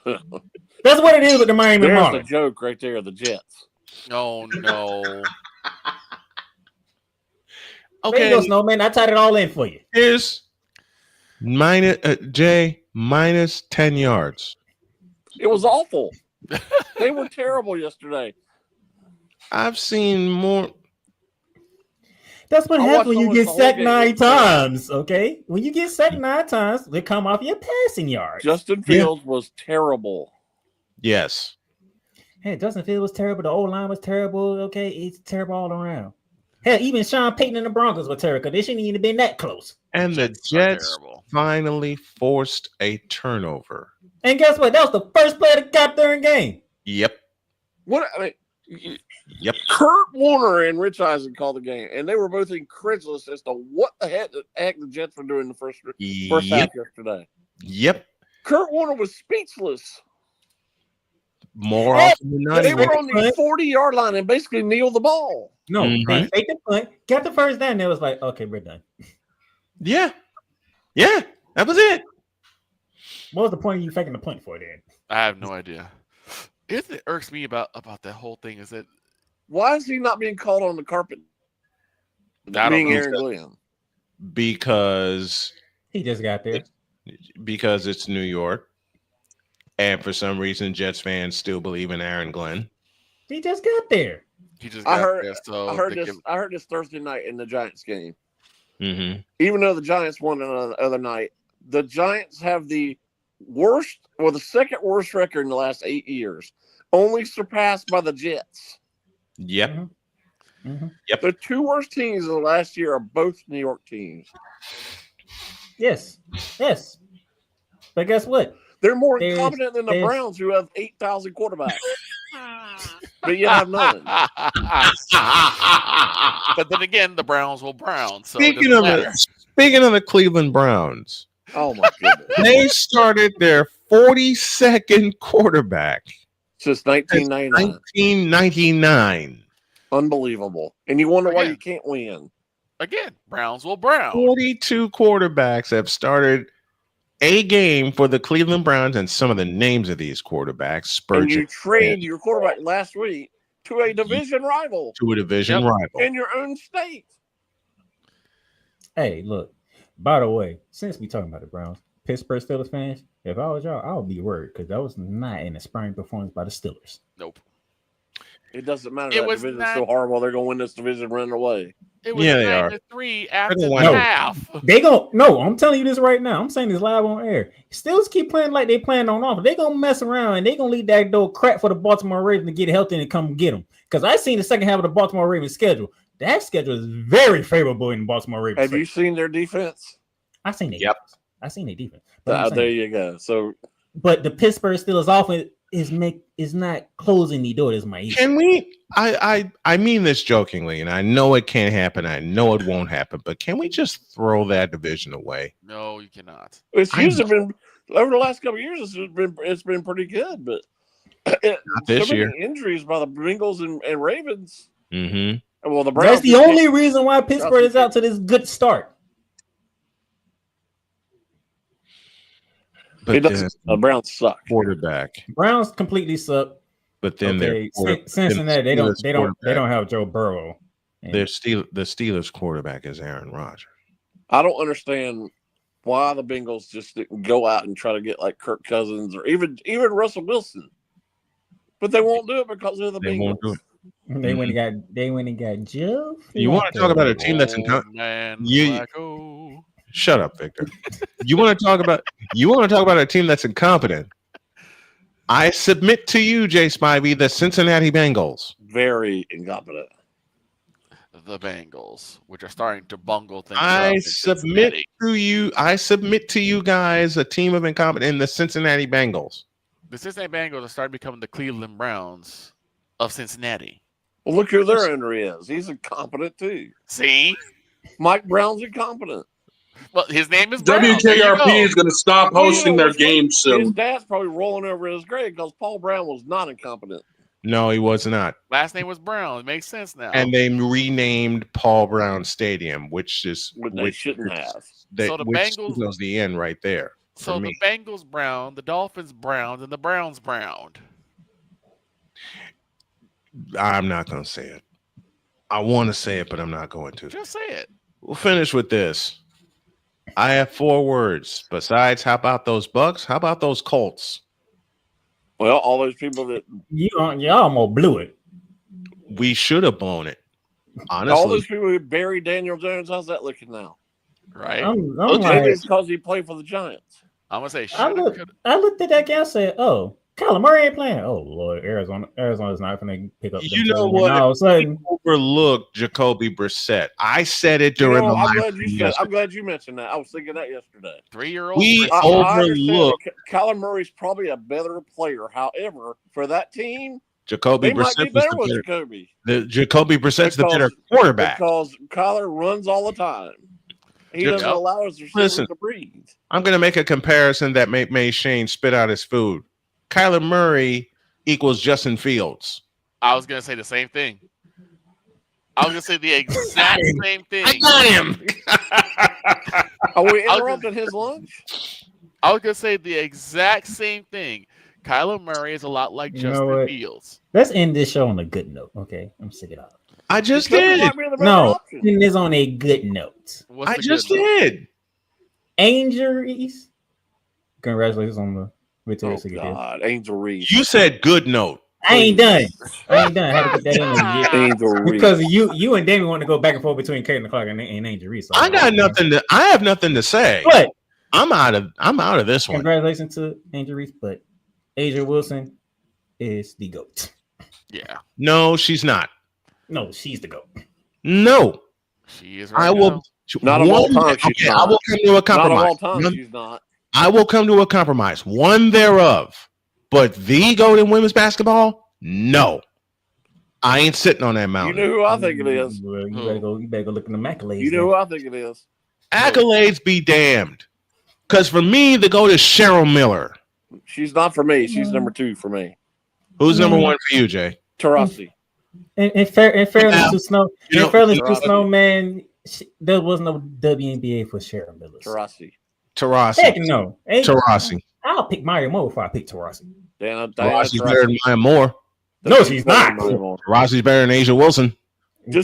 That's what it is with the Miami Marlins. There's the joke right there, the Jets. Oh, no. Okay. There you go, Snowman. I tied it all in for you. Here's minus 10 yards. It was awful. They were terrible yesterday. I've seen more. That's what happens when you get sacked 9 times, okay? When you get sacked 9 times, they come off your passing yards. Justin Fields was terrible. Yes. Hey, Justin Fields was terrible. The O-line was terrible, okay? It's terrible all around. Hell, even Sean Payton and the Broncos were terrible. They shouldn't even have been that close. And the Jets finally forced a turnover. And guess what? That was the first play that got during game. Yep. Yep. Kurt Warner and Rich Eisen called the game, and they were both incredulous as to what the heck the Jets were doing in the first half yesterday. Yep. Kurt Warner was speechless. More often than not, they were on the 40-yard line and basically kneeled the ball. No, they faked the punt, got the first down, and it was like, okay, we're done. Yeah, that was it. What was the point of you faking the punt for then? I have no idea. It irks me about that whole thing is that why is he not being called on the carpet? Being Aaron Glenn. Because he just got there. Because it's New York. And for some reason, Jets fans still believe in Aaron Glenn. He just got there. I heard this Thursday night in the Giants game. Mm-hmm. Even though the Giants won the other night, the Giants have the worst or the second worst record in the last 8 years, only surpassed by the Jets. Yep. Mm-hmm. Yep. The 2 worst teams of the last year are both New York teams. Yes. But guess what? They're more incompetent than the Browns, who have 8,000 quarterbacks. But you have none. But then again, the Browns will Brown. So speaking of the Cleveland Browns, oh my goodness, they started their 42nd quarterback since 1999. Unbelievable. And you wonder why you can't win. Again, Browns will Brown. 42 quarterbacks have started a game for the Cleveland Browns, and some of the names of these quarterbacks. Spurgeon. And you traded your quarterback last week to a division rival. In your own state. Hey, look. By the way, since we talking about the Browns, Pittsburgh Steelers fans, if I was y'all, I would be worried because that was not an inspiring performance by the Steelers. Nope. It doesn't matter. That division is so horrible. They're going to win this division running away. It was 9-3 after the half. No, I'm telling you this right now. I'm saying this live on air. Steelers keep playing like they playing on offense. They're gonna mess around and they're gonna leave that door crack for the Baltimore Ravens to get healthy and come get them. Because I seen the second half of the Baltimore Ravens schedule. That schedule is very favorable in Baltimore Ravens. Have you seen their defense? I seen it. Yep. I seen their defense. But There you go. So, but the Pittsburgh Steelers offense is not closing the door. Is my issue. Can we? I mean this jokingly, and I know it can't happen. I know it won't happen. But can we just throw that division away? No, you cannot. it's usually been over the last couple of years. It's been pretty good, but Not this so many year. injuries by the Bengals and Ravens. Mm-hmm. Well, the Browns. That's the only reason why Pittsburgh is out to this good start. But the Browns suck. Quarterback. Browns completely suck. But then Cincinnati, they don't have Joe Burrow. The Steelers quarterback is Aaron Rodgers. I don't understand why the Bengals just didn't go out and try to get like Kirk Cousins or even Russell Wilson, but they won't do it because they're the Bengals. Won't do it. They went and got Joe. You want to talk about a team that's in Shut up, Victor. You want to talk about a team that's incompetent? I submit to you, Jay Spivey, the Cincinnati Bengals. Very incompetent. The Bengals, which are starting to bungle things. I submit to you guys a team of incompetent in the Cincinnati Bengals. The Cincinnati Bengals are starting to become the Cleveland Browns of Cincinnati. Well, look who their owner is. He's incompetent too. See? Mike Brown's incompetent. Well, his name is Brown. WKRP is going to stop hosting their games soon. His dad's probably rolling over in his grave because Paul Brown was not incompetent. No, he was not. Last name was Brown. It makes sense now. And they renamed Paul Brown Stadium, which they shouldn't have. So the Bengals was the end right there. So the Bengals brown, the Dolphins brown, and the Browns browned. I'm not going to say it. I want to say it, but I'm not going to. Just say it. We'll finish with this. I have 4 words. Besides, how about those Bucks? How about those Colts? Well, all those people that you almost blew it. We should have blown it. Honestly, all those people who buried Daniel Jones. How's that looking now? Right. Maybe it's because he played for the Giants. I'm gonna say. I looked at that guy and said, "Oh, Kyler Murray ain't playing. Oh Lord, Arizona's not going to pick up." You know what? All of a sudden, overlooked Jacoby Brissett. I said it during the live. I'm glad you mentioned that. I was thinking that yesterday. 3-year-old. We overlooked. Kyler Murray's probably a better player. However, for that team, Jacoby Brissett Jacoby Brissett's the better quarterback because Kyler runs all the time. He doesn't allow his receivers to breathe. I'm going to make a comparison that made Shane spit out his food. Kyler Murray equals Justin Fields. I was going to say the same thing. I was going to say the exact same thing. I got him. Are we interrupting his lunch? I was going to say the exact same thing. Kyler Murray is a lot like Justin Fields. Let's end this show on a good note, okay? I'm sick of it. I just did. No, end this on a good note. I just did. Angel Reese. Congratulations on the victory. God, Angel Reese. You said good note. I ain't done. I had to put that in Angel Reese. Because you and Damien want to go back and forth between Caitlin Clark and Angel Reese. So I have nothing to say. But I'm out of this one. Congratulations to Angel Reese, but Asia Wilson is the GOAT. Yeah. No, she's not. No, she's the GOAT. No. She is right. I will not of all time. She's not. I will come to a compromise. Not of all time, she's not. I will come to a compromise. One thereof. But the GOAT in women's basketball? No. I ain't sitting on that mountain. You know who I think it is. You better go look in the accolades. You know who I think it is. Accolades be damned. Because for me, the GOAT is Cheryl Miller. She's not for me. She's number 2 for me. Who's number 1 for you, Jay? Taurasi. In fairness to Snowman, there was no WNBA for Cheryl Miller. Taurasi. Heck no. Taurasi. I'll pick Maya Moore before I pick Taurasi. Taurasi's better than Maya Moore. No, she's not. Taurasi's better than Asia Wilson. And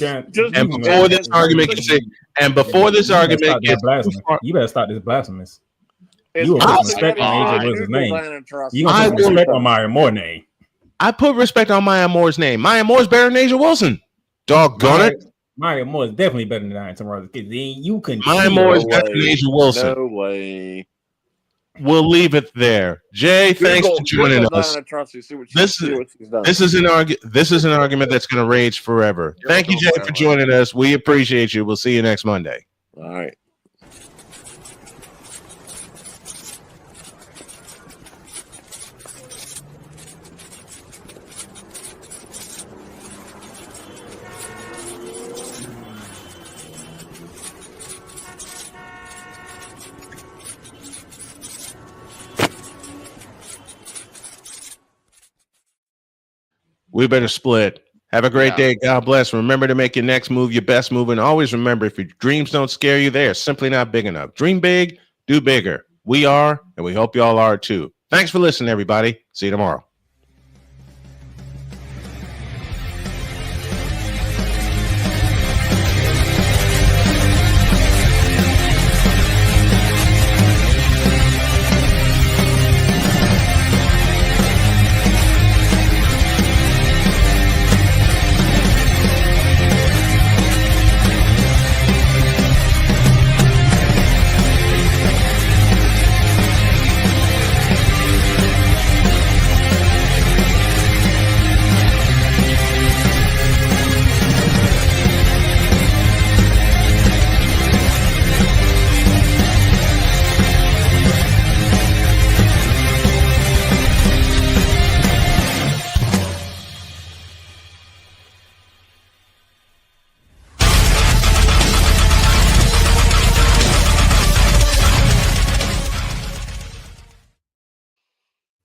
before this argument gets you better stop this blasphemous. You will put respect on Asia Wilson's name. You gonna put respect on Maya Moore's name. I put respect on Maya Moore's name. Maya Moore's better than Asia Wilson. Doggone it. Maya Moore is definitely better than Taurasi. You can. Maya Moore is better than Asia Wilson. No way. We'll leave it there. Jay, thanks for joining us. This is an argument that's going to rage forever. Thank you, Jay, for joining us. We appreciate you. We'll see you next Monday. All right. We better split. Have a great day. God bless. Remember to make your next move your best move. And always remember, if your dreams don't scare you, they are simply not big enough. Dream big, do bigger. We are, and we hope y'all are too. Thanks for listening, everybody. See you tomorrow.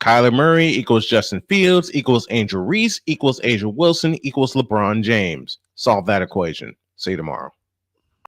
Kyler Murray equals Justin Fields equals Angel Reese equals Angel Wilson equals LeBron James. Solve that equation. See you tomorrow.